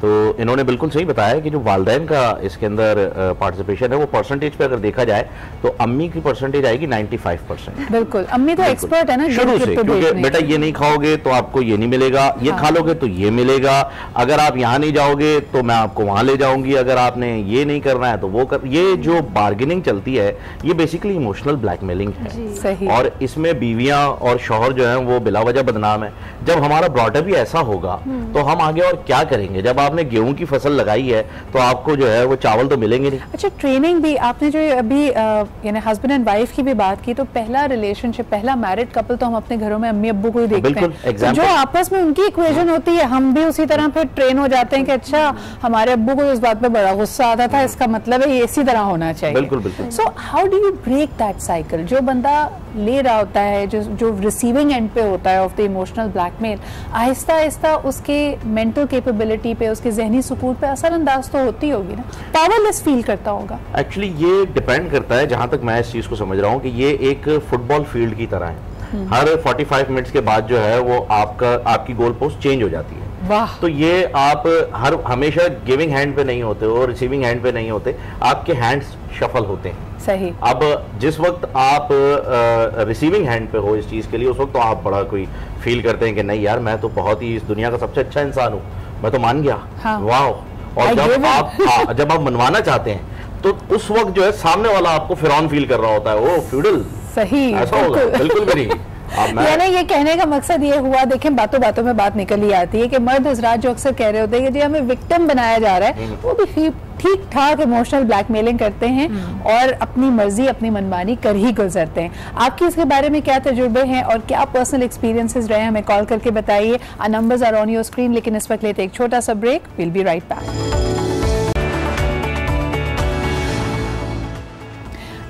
तो इन्होंने बिल्कुल सही बताया कि जो वालिदैन का इसके अंदर पार्टिसिपेशन है वो परसेंटेज पे अगर देखा जाए तो अम्मी की परसेंटेज आएगी 95%। बिल्कुल, अम्मी तो एक्सपर्ट है ना शुरू से, क्योंकि बेटा ये नहीं खाओगे तो आपको ये नहीं मिलेगा, ये खा लोगे तो ये मिलेगा, अगर आप यहाँ नहीं जाओगे तो मैं आपको वहां ले जाऊंगी, अगर आपने ये नहीं करना है तो वो कर, ये जो बार्गेनिंग चलती है ये बेसिकली इमोशनल ब्लैकमेलिंग है। और इसमें बीवियां और शौहर जो है वो बिला वजह बदनाम है। जब हमारा ब्रॉडअप भी ऐसा होगा तो हम आगे और क्या करेंगे? जब आपने गेहूं की फसल लगाई है तो आपको जो है वो चावल तो मिलेंगे नहीं। अच्छा, ट्रेनिंग भी आपने जो अभी यानी हस्बैंड एंड वाइफ की भी बात की, तो पहला रिलेशनशिप, पहला मैरिड कपल तो हम अपने घरों में अम्मी अब्बू को ही देखते हैं, तो जो आपस में उनकी इक्वेशन होती है हम भी उसी तरह फिर ट्रेन हो जाते हैं कि अच्छा हमारे अब्बू को इस बात पे बड़ा गुस्सा आता था, इसका मतलब है ये इसी तरह होना चाहिए। बिल्कुल बिल्कुल। So how do you break that cycle? जो बंदा ले रहा होता है, जो रिसीविंग एंड पे होता है of the emotional blackmail, Aahista Aahista उसके मेंटल कैपेबिलिटी पे, उसके जहनी सुकून पे असरअंदाज तो होती होगी ना, पावरलेस फील करता होगा। एक्चुअली ये डिपेंड करता है, जहां तक मैं इस चीज को समझ रहा हूँ कि ये एक फुटबॉल फील्ड की तरह है। हर 45 मिनट्स के बाद जो है वो आपकी गोल पोस्ट चेंज हो जाती है। वाह। तो ये आप हमेशा गिविंग हैंड पे नहीं होते हो, रिसीविंग हैंड पे नहीं होते, आपके हैंड्स शफल होते हैं। सही। अब जिस वक्त आप रिसीविंग हैंड पे हो इस चीज के लिए, उस वक्त तो आप बड़ा कोई फील करते हैं कि नहीं यार मैं तो बहुत ही इस दुनिया का सबसे अच्छा इंसान हूँ, मैं तो मान गया। हाँ। वाह। और जब आप मनवाना चाहते हैं तो उस वक्त जो है सामने वाला आपको फिरौन फील कर रहा होता है, वो फ्यूडल। सही। ऐसा होगा? बिल्कुल भी नहीं। यानी ये कहने का मकसद ये हुआ, देखें बातों बातों में बात निकल ही आती है कि मर्द हजरात जो अक्सर कह रहे होते हैं कि जी हमें विक्टिम बनाया जा रहा है, वो भी ठीक ठाक इमोशनल ब्लैकमेलिंग करते हैं और अपनी मर्जी अपनी मनमानी कर ही गुजरते हैं। आपकी इसके बारे में क्या तजुर्बे हैं और क्या पर्सनल एक्सपीरियंसेस रहे, हमें कॉल करके बताइए। Our numbers are on your screen, लेकिन इस वक्त लेते एक छोटा सा break. Will be right back.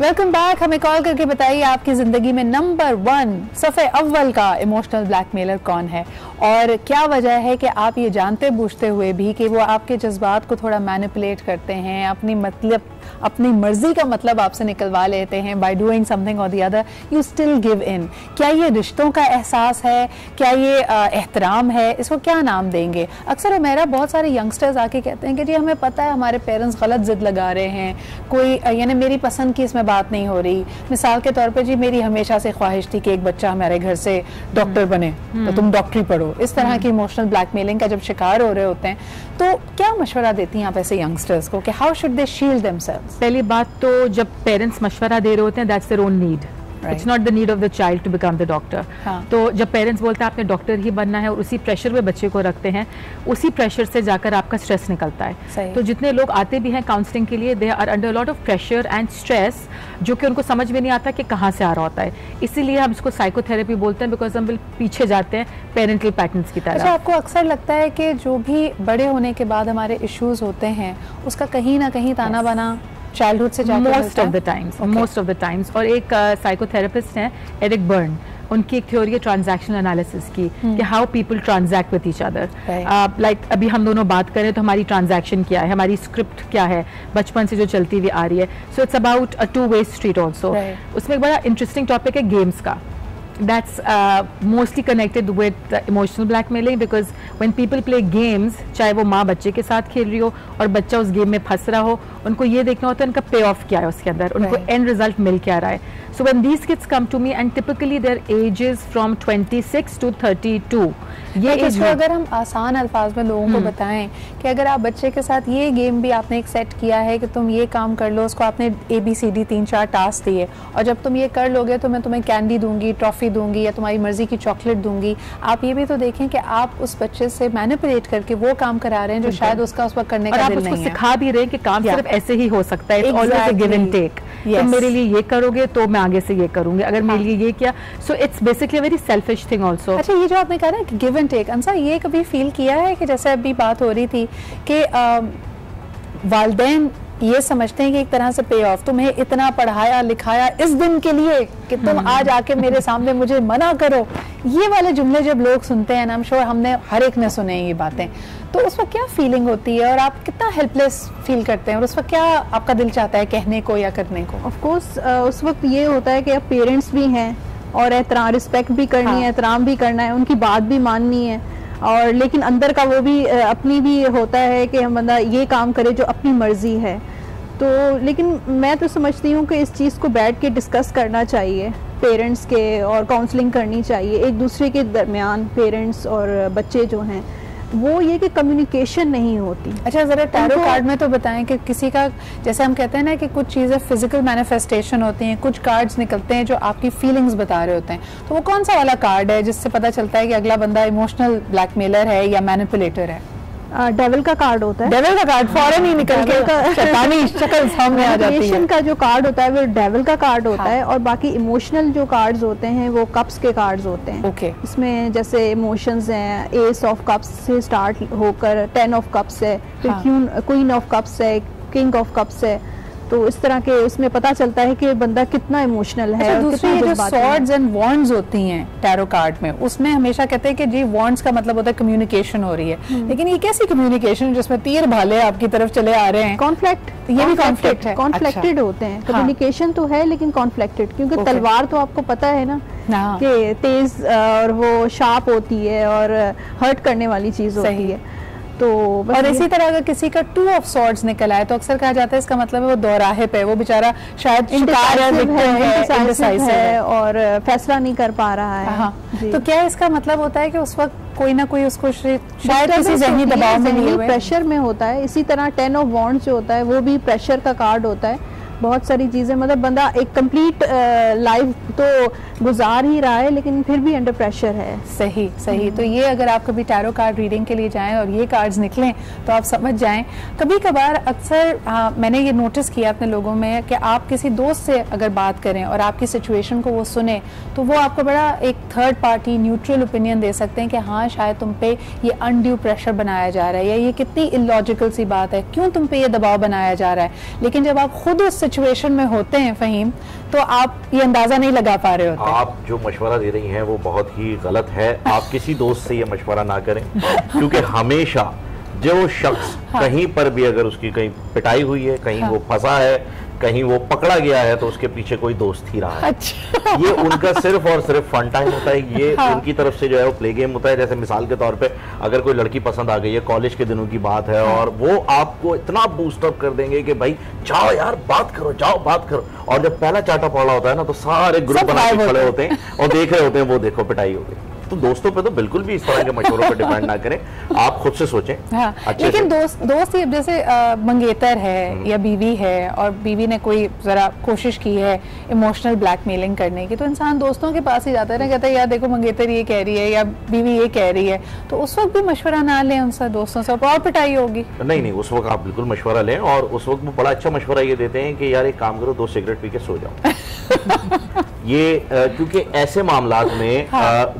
Welcome back. हमें कॉल करके बताइए आपकी जिंदगी में नंबर 1 सफ़े अव्वल का इमोशनल ब्लैकमेलर कौन है और क्या वजह है कि आप ये जानते बूझते हुए भी कि वो आपके जज्बात को थोड़ा मैनिपुलेट करते हैं, अपनी मर्जी का मतलब आपसे निकलवा लेते हैं, बाय डूइंग समथिंग और the other you still give in. क्या ये रिश्तों का एहसास है? क्या ये एहतराम है? इसको क्या नाम देंगे? अक्सर मेरा बहुत सारे यंगस्टर्स आके कहते हैं कि जी हमें पता है हमारे पेरेंट्स गलत जिद लगा रहे हैं, कोई यानी मेरी पसंद की इसमें बात नहीं हो रही। मिसाल के तौर पे जी मेरी हमेशा से ख्वाहिश थी कि एक बच्चा हमारे घर से डॉक्टर बने, तो तुम डॉक्टरी पढ़ो। इस तरह की इमोशनल ब्लैकमेलिंग का जब शिकार हो रहे होते हैं तो क्या मशवरा देती हैं आप ऐसे यंगस्टर्स को कि how should they shield themselves? पहली बात तो जब पेरेंट्स मशवरा दे रहे होते हैं that's their own need, it's not the need of the child to become the doctor. तो जब पेरेंट्स बोलते हैं आपने डॉक्टर ही बनना है और उसी प्रेशर में बच्चे को रखते हैं, उसी प्रेशर से जाकर आपका स्ट्रेस निकलता है। तो जितने लोग आते भी हैं काउंसलिंग के लिए, they are under lot of pressure and stress, जो कि उनको समझ में नहीं आता कि कहाँ से आ रहा होता है। इसीलिए हम इसको साइकोथेरेपी बोलते हैं, बिकॉज हम पीछे जाते हैं पेरेंटल पैटर्न्स की तरह। अच्छा, आपको अक्सर लगता है कि जो भी बड़े होने के बाद हमारे इश्यूज होते हैं उसका कहीं ना कहीं ताना बाना चाइल्डहुड से जाकर मोस्ट ऑफ द टाइम्स। और एक साइकोथेरेपिस्ट हैं एरिक बर्न, उनकी एक थ्योरी है ट्रांजैक्शनल एनालिसिस की, कि how people transact with each other. Like अभी हम दोनों बात करें तो हमारी ट्रांजैक्शन क्या है, हमारी स्क्रिप्ट क्या है, बचपन से जो चलती हुई आ रही है। So it's about a two way street also. उसमें एक बड़ा इंटरेस्टिंग टॉपिक है गेम्स का। That's mostly connected with emotional blackmailing, because when people play games, चाहे वो माँ बच्चे के साथ खेल रही हो और बच्चा उस गेम में फंस रहा हो, उनको ये देखना होता है उनका पे ऑफ क्या है उसके अंदर, उनको एंड रिजल्ट मिल क्या रहा है। So when these kids come to me, and typically their ages from 26 to 32, ये इसको अगर हम आसान अल्फाज में लोगों को बताएं कि अगर आप बच्चे के साथ ये गेम भी आपने एक सेट किया है कि तुम ये काम कर लो, उसको आपने ABCD 3-4 टास्क दिए, और जब तुम ये कर लोगे तो मैं तुम्हें कैंडी दूंगी, ट्रॉफी दूंगी या तुम्हारी मर्जी की चॉकलेट दूंगी। आप ये भी तो देखें कि आप उस बच्चे से मैनिपुलेट करके वो काम करा रहे हैं जो शायद उसका उस वक्त करने का दिल नहीं है। और आप उसको सिखा भी रहे हैं कि काम सिर्फ ऐसे ही हो सकता है, always a give and take. तुम मेरे लिए ये करोगे तो मैं आगे से ये करूंगी, अगर मेरे लिए ये किया। So it's basically a very selfish thing also. अच्छा, ये जो आपने कहा ना कि गिव एंड टेक, अंसा ये कभी फील किया है कि जैसे अभी बात हो रही थी कि वालिदैन ये समझते हैं कि एक तरह से पे ऑफ, तुम्हें इतना पढ़ाया लिखाया इस दिन के लिए कि तुम आज आके मेरे सामने मुझे मना करो, ये वाले जुमले जब लोग सुनते हैं ना, I'm sure हमने हर एक ने सुने हैं ये बातें, तो उस वक्त क्या फीलिंग होती है और आप कितना हेल्पलेस फील करते हैं, और उस वक्त क्या आपका दिल चाहता है कहने को या करने को? ऑफ कोर्स उस वक्त ये होता है कि अब पेरेंट्स भी हैं और रिस्पेक्ट भी करनी है, एहतराम भी करना है, उनकी बात भी माननी है, और लेकिन अंदर का वो भी अपनी भी होता है कि हम बंदा ये काम करे जो अपनी मर्जी है। तो लेकिन मैं तो समझती हूँ कि इस चीज़ को बैठ के डिस्कस करना चाहिए पेरेंट्स के, और काउंसलिंग करनी चाहिए एक दूसरे के दरमियान, पेरेंट्स और बच्चे जो हैं, वो ये कि कम्युनिकेशन नहीं होती। अच्छा, ज़रा टैरो कार्ड में तो बताएं कि किसी का, जैसे हम कहते हैं ना कि कुछ चीज़ें फिजिकल मैनिफेस्टेशन होती हैं, कुछ कार्ड्स निकलते हैं जो आपकी फीलिंग्स बता रहे होते हैं, तो वो कौन सा वाला कार्ड है जिससे पता चलता है कि अगला बंदा इमोशनल ब्लैकमेलर है या मैनिपुलेटर है? डेविल का कार्ड होता है। डेविल का कार्ड फौरन ही निकल के शैतानी शक्ल सामने आ जाती है। का जो कार्ड होता है वो डेविल का कार्ड होता है, और बाकी इमोशनल जो कार्ड्स होते हैं वो कप्स के कार्ड्स होते हैं। ओके। इसमें जैसे इमोशंस हैं, एस ऑफ कप्स से स्टार्ट होकर 10 ऑफ कप्स है, फिर क्वीन ऑफ कप्स है, किंग ऑफ कप्स है, तो इस तरह के इसमें पता चलता है कि बंदा कितना इमोशनल है। अच्छा, दूसरी जो सॉर्ड्स एंड वॉन्ड्स होती हैं टैरो कार्ड में, उसमें हमेशा कहते हैं कि जी वॉन्ड्स का मतलब होता है कम्युनिकेशन हो रही है, लेकिन ये कैसी कम्युनिकेशन जिसमें तीर भाले आपकी तरफ चले आ रहे हैं? कॉन्फ्लिक्ट, ये भी कॉन्फ्लिक्ट है, कॉन्फ्लिक्टेड होते हैं। कम्युनिकेशन तो है लेकिन कॉन्फ्लिक्टेड, क्योंकि तलवार तो आपको पता है ना कि तेज और वो शार्प होती है और हर्ट करने वाली चीज होती है। तो और इसी तरह अगर किसी का 2 ऑफ सॉर्ड्स निकल आए तो अक्सर कहा जाता है इसका मतलब है वो दोराहे पे, वो बेचारा शायद इंडिसाइसिव है और फैसला नहीं कर पा रहा है। हाँ। तो क्या इसका मतलब होता है कि उस वक्त कोई ना कोई उसको शायद किसी ज़हनी दबाव में लिए हुए, प्रेशर में होता है? इसी तरह 10 ऑफ वॉन्ड्स जो होता है वो भी प्रेशर का कार्ड होता है। बहुत सारी चीज़ें, मतलब बंदा एक कंप्लीट लाइफ तो गुजार ही रहा है लेकिन फिर भी अंडर प्रेशर है। सही। तो ये अगर आप कभी टैरो कार्ड रीडिंग के लिए जाएं और ये कार्ड्स निकलें तो आप समझ जाएं। कभी कभार अक्सर मैंने ये नोटिस किया अपने लोगों में कि आप किसी दोस्त से अगर बात करें और आपकी सिचुएशन को वो सुने तो वो आपको बड़ा एक थर्ड पार्टी न्यूट्रल ओपिनियन दे सकते हैं कि हाँ शायद तुम पे ये अनड्यू प्रेशर बनाया जा रहा है, या ये कितनी इलॉजिकल सी बात है, क्यों तुम पे ये दबाव बनाया जा रहा है। लेकिन जब आप खुद उस सिचुएशन में होते हैं फ़हीम, तो आप ये अंदाजा नहीं लगा पा रहे होते। आप जो मशवरा दे रही हैं वो बहुत ही गलत है। आप किसी दोस्त से ये मशवरा ना करें, क्योंकि हमेशा जो शख्स कहीं पर भी अगर उसकी कहीं पिटाई हुई है, कहीं वो फंसा है, कहीं वो पकड़ा गया है, तो उसके पीछे कोई दोस्त ही रहा है। अच्छा। ये उनका सिर्फ और सिर्फ फन टाइम होता है, ये उनकी तरफ से जो है वो प्ले गेम होता है। जैसे मिसाल के तौर पे अगर कोई लड़की पसंद आ गई है, कॉलेज के दिनों की बात है, और वो आपको इतना बूस्ट अप कर देंगे कि भाई जाओ यार बात करो, जाओ बात करो, और जब पहला चाटा पड़ा होता है ना तो सारे ग्रुप बना के खड़े होते हैं और देख रहे होते हैं वो देखो पिटाई हो गई। तो दोस्तों पे तो बिल्कुल भी इस तरह के मशवरों पर डिपेंड ना करें, आप खुद से सोचें। हाँ, लेकिन दोस्त ही जैसे मंगेतर है या बीवी है और बीवी ने कोई जरा कोशिश की है इमोशनल ब्लैकमेलिंग करने की, तो इंसान दोस्तों के पास ही जाता है ना, कहता है यार देखो मंगेतर ये कह रही है या बीवी ये कह रही है, तो उस वक्त भी मशवरा ना लें उनसे, दोस्तों से और पिटाई होगी। नहीं, उस वक्त आप बिल्कुल मशवरा लें, और उस वक्त वो बड़ा अच्छा मशवरा ये देते हैं कि यार एक काम करो, 2 सिगरेट पी के सो जाओ। ये क्योंकि ऐसे मामलात में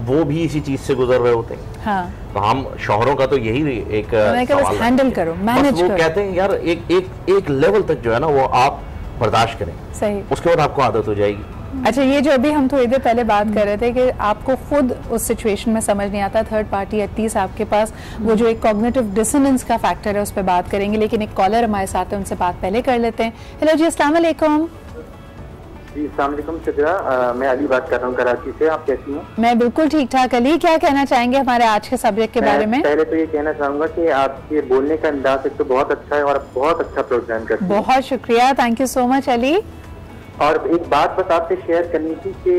वो भी इसी चीज से गुजर रहे होते हैं। हाँ। तो हम शौहरों का तो यही एक सवाल हैंडल करो, मैनेज वो करो। कहते हैं यार एक लेवल तक जो है ना वो आप बर्दाश्त करें, सही, उसके बाद आपको आदत हो जाएगी। अच्छा, ये जो अभी हम थोड़ी देर पहले बात कर रहे थे कि आपको खुद उस सिचुएशन में समझ नहीं आता, थर्ड पार्टी एटलीस्ट आपके पास वो जो एक कॉग्निटिव डिसोनेंस का फैक्टर है उस पर बात करेंगे, लेकिन एक कॉलर हमारे साथ है, उनसे बात पहले कर लेते हैं। हेलो जी, अस्सलाम वालेकुम। जी अस्सलाम वालेकुम शुक्रिया, मैं अली बात कर रहा हूँ कराची से। आप कैसी हैं? मैं बिल्कुल ठीक ठाक। अली, क्या कहना चाहेंगे हमारे आज के सब्जेक्ट के बारे में? पहले तो ये कहना चाहूंगा कि आपके बोलने का अंदाज एक तो बहुत अच्छा है और बहुत अच्छा प्रोग्राम करते हैं। बहुत शुक्रिया, thank you so much Ali. और एक बात बस आपसे शेयर करनी थी कि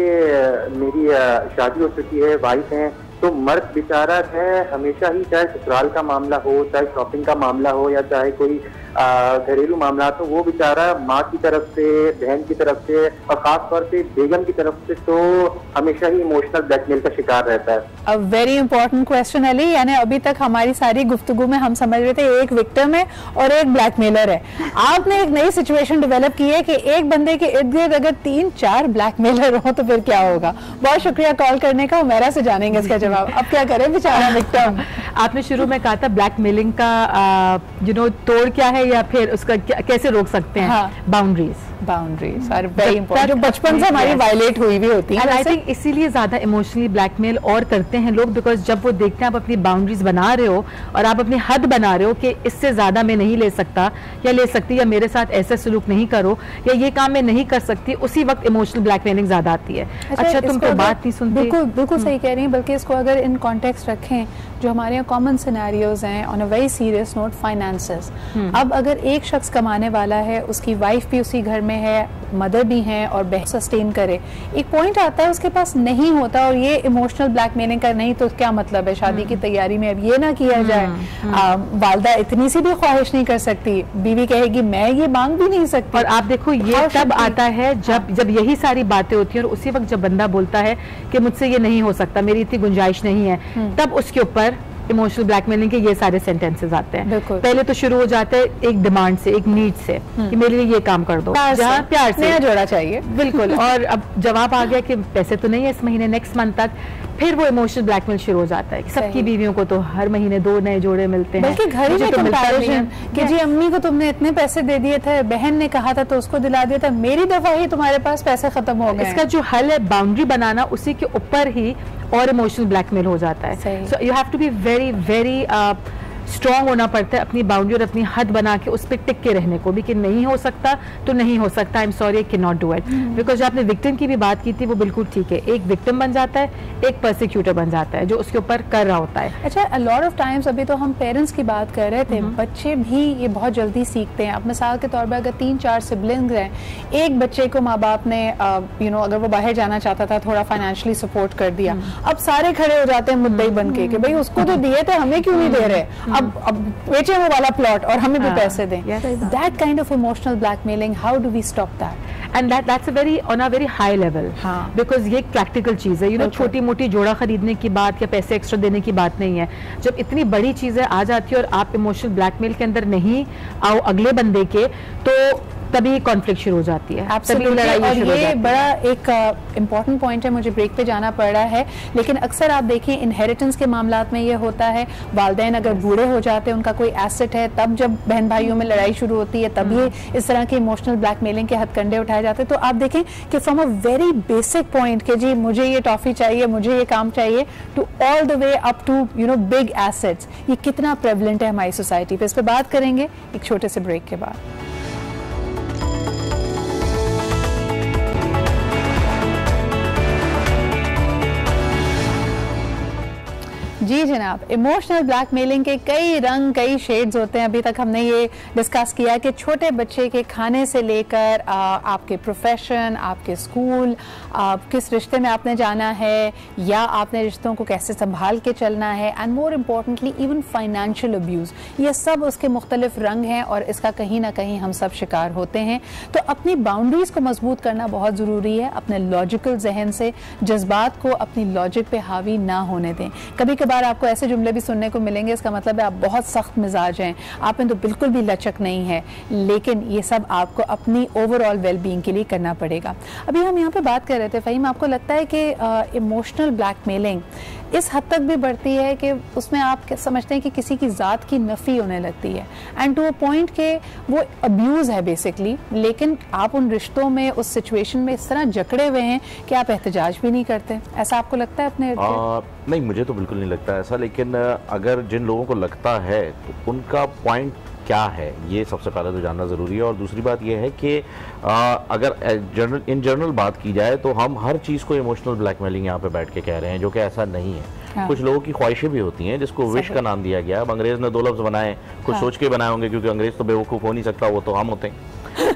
मेरी शादी हो चुकी है, वाइफ है, तो मर्द बेचारा है हमेशा ही, चाहे ससुराल का मामला हो, चाहे शॉपिंग का मामला हो या चाहे कोई घरेलू मामला, तो वो बेचारा माँ की तरफ से, बहन की तरफ से और खास तौर पे बेगम की तरफ से तो हमेशा ही इमोशनल ब्लैकमेल का शिकार रहता है। A very important question Ali, यानी अभी तक हमारी सारी गुफ्तगू में हम समझ रहे थे एक विक्टिम है और एक ब्लैकमेलर है। आपने एक नई सिचुएशन डेवलप की है कि एक बंदे के इर्द गिर्द अगर 3-4 ब्लैकमेलर हो तो फिर क्या होगा। बहुत शुक्रिया कॉल करने का, उमेरा से जानेंगे इसका जवाब। अब क्या करें बेचारा विक्टिम। आपने शुरू में कहा था ब्लैकमेलिंग का तोड़ क्या है या फिर उसका कैसे रोक सकते हैं? हाँ। बाउंड्रीज आर वेरी इंपॉर्टेंट, जो बचपन से हमारी वायलेट हुई भी होती है। आई थिंक इसीलिए ज्यादा इमोशनली ब्लैकमेल और करते हैं लोग, बिकॉज जब वो देखते हैं आप अपनी बाउंड्रीज बना रहे हो और आप अपनी हद बना रहे हो कि इससे ज्यादा मैं नहीं ले सकता या ले सकती, या मेरे साथ ऐसा सलूक नहीं करो, या ये काम मैं नहीं कर सकती, उसी वक्त इमोशनल ब्लैकमेलिंग ज्यादा आती है। अच्छा तुम तो बात नहीं सुनते। बिल्कुल सही कह रही हैं, बल्कि इसको अगर इन कॉन्टेक्स्ट रखें, जो हमारे यहाँ कॉमन सिनेरियोज हैं on a very serious note, finances. अब अगर एक शख्स कमाने वाला है, उसकी वाइफ भी उसी घर में है, मदर भी हैं और बहन सस्टेन करे, एक पॉइंट आता है उसके पास नहीं होता और ये इमोशनल ब्लैकमेलिंग का नहीं तो क्या मतलब है शादी की तैयारी में अब ये ना किया जाए। वालदा इतनी सी भी ख्वाहिश नहीं कर सकती, बीवी कहेगी मैं ये मांग भी नहीं सकती। और आप देखो ये तब आता है जब यही सारी बातें होती हैं और उसी वक्त जब बंदा बोलता है कि मुझसे ये नहीं हो सकता, मेरी इतनी गुंजाइश नहीं है, तब उसके ऊपर इमोशनल ब्लैकमेलिंग के ये सारे सेंटेंसेस आते हैं। पहले तो शुरू हो जाते हैं एक डिमांड से, एक नीड से कि मेरे लिए ये काम कर दो, जहाँ प्यार से जोड़ा चाहिए। बिल्कुल। और अब जवाब आ गया कि पैसे तो नहीं है इस महीने, नेक्स्ट मंथ तक, फिर वो इमोशनल ब्लैकमेल शुरू हो जाता है। सबकी बीवियों को तो हर महीने 2 नए जोड़े मिलते हैं, बल्कि घर में कंपैरिजन कि जी अम्मी को तुमने इतने पैसे दे दिए थे, बहन ने कहा था तो उसको दिला दिया था, मेरी दफा ही तुम्हारे पास पैसे खत्म हो गए। इसका जो हल है बाउंड्री बनाना, उसी के ऊपर ही और इमोशनल ब्लैकमेल हो जाता है। So you have to be very very strong होना पड़ता है अपनी बाउंड्री और अपनी हद बना के उस पर टिक के रहने को भी, कि नहीं हो सकता तो नहीं हो सकता, I am sorry I can not do it. Because जो आपने विक्टिम की भी बात की थी वो बिल्कुल ठीक है, एक विक्टिम बन जाता है, एक परसिक्यूटर बन जाता है जो उसके ऊपर कर रहा होता है। अच्छा, अ लॉट ऑफ टाइम्स, अभी तो हम पेरेंट्स की बात कर रहे थे, बच्चे भी ये बहुत जल्दी सीखते हैं। अब मिसाल के तौर पर अगर 3-4 सिबलिंग्स हैं, एक बच्चे को माँ बाप ने अगर वो बाहर जाना चाहता था थोड़ा फाइनेंशियली सपोर्ट कर दिया, अब सारे खड़े हो जाते हैं मुद्दई बन के कि भाई उसको तो दिए थे, हमें क्यों नहीं दे रहे, अब बेचे वो वाला प्लॉट और हमें भी पैसे दें। That kind of emotional blackmailing, how do we stop that? And that's a very on a very high level, because ये एक प्रैक्टिकल चीज है। छोटी मोटी जोड़ा खरीदने की बात या पैसे एक्स्ट्रा देने की बात नहीं है। जब इतनी बड़ी चीजें आ जाती है और आप इमोशनल ब्लैकमेल के अंदर नहीं आओ अगले बंदे के, तो तभी कॉन्फ्लिक्ट शुरू हो जाती है, तभी लड़ाई शुरू हो जाती है। ये बड़ा एक इम्पॉर्टेंट पॉइंट है, मुझे ब्रेक पे जाना पड़ रहा है, लेकिन अक्सर आप देखिए इनहेरिटेंस के मामलात में ये होता है, वालिदैन अगर बूढ़े हो जाते हैं, उनका कोई एसेट है, तब जब बहन भाइयों में लड़ाई शुरू होती है, तब ये इस तरह के इमोशनल ब्लैकमेलिंग के हथकंडे उठाए जाते हैं। तो आप देखें कि from a very basic point कि जी मुझे ये टॉफी चाहिए, मुझे ये काम चाहिए, to all the way up to big assets, ये कितना प्रेवलेंट है हमारी सोसाइटी पे, इस पर बात करेंगे एक छोटे से ब्रेक के बाद। जी जनाब, इमोशनल ब्लैकमेलिंग के कई रंग, कई शेड्स होते हैं। अभी तक हमने ये डिस्कस किया कि छोटे बच्चे के खाने से लेकर आपके प्रोफेशन, आपके स्कूल, किस रिश्ते में आपने जाना है या आपने रिश्तों को कैसे संभाल के चलना है, and more importantly even financial abuse, ये सब उसके मुख्तलिफ रंग हैं और इसका कहीं ना कहीं हम सब शिकार होते हैं। तो अपनी बाउंड्रीज़ को मजबूत करना बहुत ज़रूरी है। अपने लॉजिकल जहन से जज्बात को अपनी लॉजिक पे हावी ना होने दें। कभी कभार आपको ऐसे जुमले भी सुनने को मिलेंगे, इसका मतलब है आप बहुत सख्त मिजाज हैं, आप में तो बिल्कुल भी लचक नहीं है, लेकिन ये सब आपको अपनी ओवरऑल वेलबींग के लिए करना पड़ेगा। अभी हम यहाँ पे बात कर रहे थे फ़हीम, आपको लगता है कि इमोशनल ब्लैकमेलिंग इस हद तक भी बढ़ती है कि उसमें आप समझते हैं कि किसी की ज़ात की नफ़ी होने लगती है, एंड टू अ पॉइंट के वो अब्यूज़ है बेसिकली, लेकिन आप उन रिश्तों में, उस सिचुएशन में इस तरह जकड़े हुए हैं कि आप एहतजाज भी नहीं करते? ऐसा आपको लगता है अपने? नहीं, मुझे तो बिल्कुल नहीं लगता ऐसा, लेकिन अगर जिन लोगों को लगता है तो उनका पॉइंट क्या है, ये सबसे पहले तो जानना ज़रूरी है। और दूसरी बात ये है कि अगर इन जनरल बात की जाए तो हम हर चीज़ को इमोशनल ब्लैकमेलिंग यहाँ पे बैठ के कह रहे हैं, जो कि ऐसा नहीं है। हाँ। कुछ लोगों की ख्वाहिशें भी होती हैं जिसको विश का नाम दिया गया। अब अंग्रेज़ ने 2 लफ्ज़ बनाए, कुछ सोच के बनाए होंगे, क्योंकि अंग्रेज़ तो बेवकूफ़ हो नहीं सकता, वो तो हम होते हैं।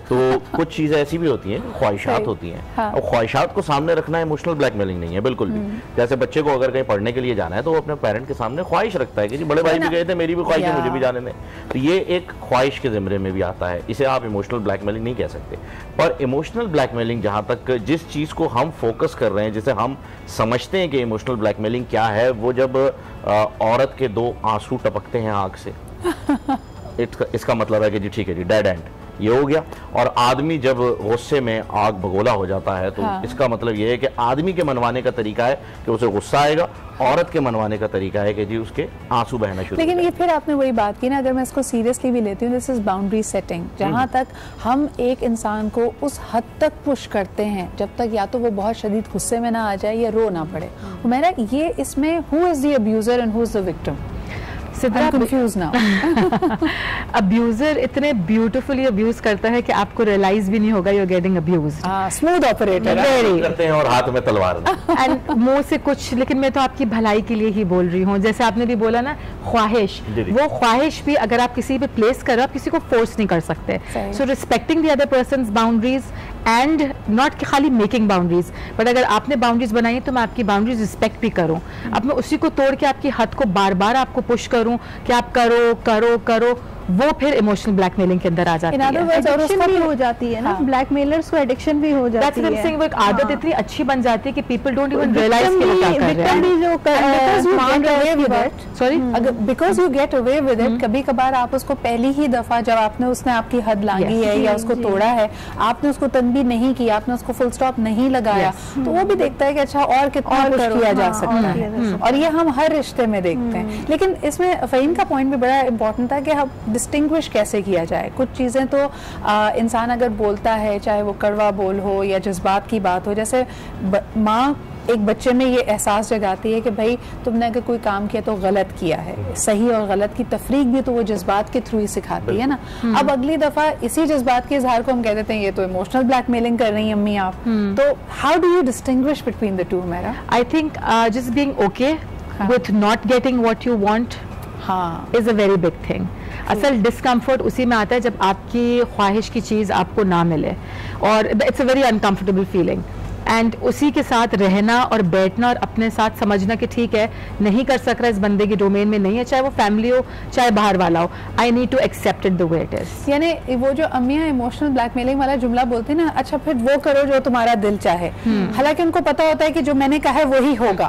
तो कुछ चीज़ें ऐसी भी होती हैं, ख्वाहिशात होती हैं। हाँ। और ख्वाहिशात को सामने रखना इमोशनल ब्लैकमेलिंग नहीं है बिल्कुल भी। जैसे बच्चे को अगर कहीं पढ़ने के लिए जाना है तो वो अपने पेरेंट के सामने ख्वाहिश रखता है कि जी बड़े भाई भी गए थे, मेरी भी ख्वाहिश है, मुझे भी जाने दें। तो ये एक ख्वाहिश के ज़िम्मे में भी आता है, इसे आप इमोशनल ब्लैकमेलिंग नहीं कह सकते। पर इमोशनल ब्लैकमेलिंग जहाँ तक जिस चीज़ को हम फोकस कर रहे हैं, जिसे हम समझते हैं कि इमोशनल ब्लैकमेलिंग क्या है, वो जब औरत के 2 आंसू टपकते हैं आँख से इसका मतलब है कि जी ठीक है जी, डेड एंड, ये हो गया। और आदमी जब गुस्से में आग भगोला हो जाता है तो हाँ। इसका मतलब ये है कि आदमी के मनवाने का तरीका है कि उसे गुस्सा आएगा, औरत के मनवाने का तरीका है कि जी उसके आंसू बहना शुरू। लेकिन ये फिर आपने वही बात की ना, अगर मैं इसको सीरियसली भी लेती हूँ, दिस इज बाउंड्री सेटिंग, जहाँ तक हम एक इंसान को उस हद तक पुश करते हैं जब तक या तो वो बहुत शदीद गुस्से में ना आ जाए या रो ना पड़े। मेरा ये इसमें who is the abuser and who is the victim? Abuser इतने ब्यूटीफुली अब्यूज करता है कि आपको रियलाइज भी नहीं होगा you are getting abused. Smooth operator करते हैं और हाथ में तलवार एंड मुंह से कुछ, लेकिन मैं तो आपकी भलाई के लिए ही बोल रही हूँ। जैसे आपने भी बोला ना ख्वाहिश, वो ख्वाहिश भी अगर आप किसी पे प्लेस कर रहे हो, आप किसी को फोर्स नहीं कर सकते। So respecting the other person's boundaries and not खाली मेकिंग बाउंड्रीज, बट अगर आपने बाउंड्रीज बनाई तो मैं आपकी बाउंड्रीज रिस्पेक्ट भी करूँ। अब मैं उसी को तोड़ के आपकी हद को बार बार आपको पुश करूँ कि आप करो करो करो, वो फिर इमोशनल ब्लैकमेलिंग के अंदर आ जाती है। एडिक्शन भी हो जाती है ना, ब्लैकमेलर्स को एडिक्शन भी हो जाती है। वो एक आदत इतनी अच्छी बन जाती है कि पीपल डोंट इवन रियलाइज कि वो क्या कर रहे हैं। Sorry, because you get away with it. कभी कभार आप उसको पहली ही दफा जब उसने आपकी हद लांगी है या उसको तोड़ा है, आपने उसको तनबीह नहीं की, आपने उसको फुल स्टॉप नहीं लगाया, तो वो भी देखता है कि अच्छा और कितना कुछ किया जा सकता है। और ये हम हर रिश्ते में देखते हैं। लेकिन इसमें फ़हीम का पॉइंट भी बड़ा इंपॉर्टेंट था कि हम डिस्टिंग्विश कैसे किया जाए। कुछ चीज़ें तो इंसान अगर बोलता है, चाहे वो कड़वा बोल हो या जज्बात की बात हो, जैसे माँ एक बच्चे में ये एहसास जगाती है कि भाई तुमने अगर कोई काम किया तो गलत किया है, सही और गलत की तफरीक भी तो वो जज्बात के थ्रू ही सिखाती है ना। अब अगली दफा इसी जज्बात के इजहार को हम कह देते हैं ये तो इमोशनल ब्लैकमेलिंग कर रही हैं अम्मी आप। तो how do you distinguish between the two? मेरा I think just being okay with not getting what you want is a very big thing. असल डिस्कम्फर्ट उसी में आता है जब आपकी ख्वाहिश की चीज़ आपको ना मिले, और it's a very uncomfortable feeling. And उसी के साथ रहना और बैठना और अपने साथ समझना कि ठीक है नहीं कर सक रहा, इस बंदे की डोमेन में नहीं है, चाहे वो फैमिली हो चाहे बाहर वाला हो, I need to accept it the way it is. यानी वो जो अम्मियाँ इमोशनल ब्लैकमेलिंग वाला जुमला बोलती है ना, अच्छा फिर वो करो जो तुम्हारा दिल चाहे, हालांकि उनको पता होता है कि जो मैंने कहा है वही होगा।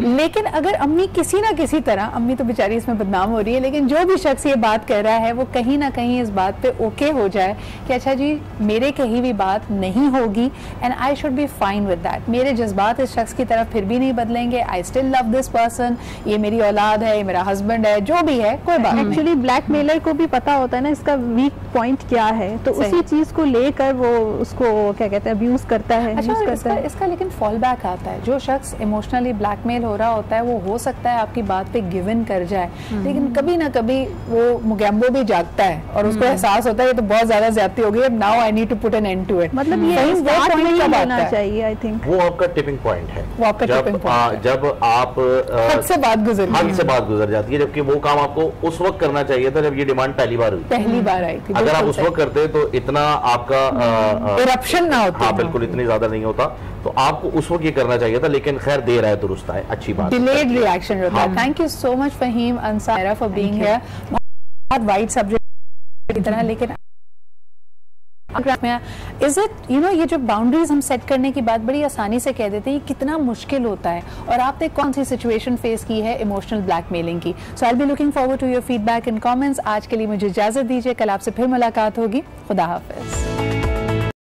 लेकिन अगर अम्मी किसी ना किसी तरह, अम्मी तो बेचारी इसमें बदनाम हो रही है, लेकिन जो भी शख्स ये बात कह रहा है वो कहीं ना कहीं इस बात पे ओके हो जाए कि अच्छा जी मेरे कही भी बात नहीं होगी and I should be fine with that. मेरे जज्बात इस शख्स की तरफ फिर भी नहीं बदलेंगे, I still love this person, ये मेरी औलाद है, ये मेरा हस्बैंड है, जो भी है कोई बात नहीं। एक्चुअली ब्लैकमेलर को भी पता होता है ना इसका वीक पॉइंट क्या है, तो उसी चीज को लेकर वो उसको क्या कहते हैं अब्यूज करता है। अच्छा, इसका लेकिन फॉल बैक आता है। जो शख्स इमोशनली ब्लैकमेल हो रहा होता है वो हो सकता है आपकी बात पे गिव इन कर जाए, लेकिन कभी ना कभी वो मुगैम्बो भी जागता है और उसको एहसास होता है ये तो बहुत ज्यादा ज्यादती हो गई, अब now I need to put an end to it. मतलब ये नहीं लेना चाहिए, आई थिंक वो आपका टिपिंग पॉइंट है। वो आपका टिपिंग पॉइंट है। जब आप हद से बात गुजर जाती है, जबकि वो काम आपको उस वक्त करना चाहिए था जब ये डिमांड पहली बार आई थी। अगर आप उस वक्त करते तो इतना आपका इरप्शन ना होता। हाँ बिल्कुल, इतनी ज्यादा नहीं होता, तो आपको उस वक्त ये करना चाहिए था, लेकिन खैर देर है दुरुस्त है, अच्छी बात। डिलेड रिएक्शन होता है। Thank you so much Faheem Ansari for being here. बहुत वाइड सब्जेक्ट की तरह, लेकिन इज इट ये जो बाउंड्रीज हम सेट करने की बात बड़ी आसानी से कह देते हैं, कितना मुश्किल होता है, और आपने कौन सी सिचुएशन फेस की है इमोशनल ब्लैकमेलिंग की। So I will be looking forward to your feedback in comments. आज के लिए मुझे इजाजत दीजिए, कल आपसे फिर मुलाकात होगी। खुदा हाफिज।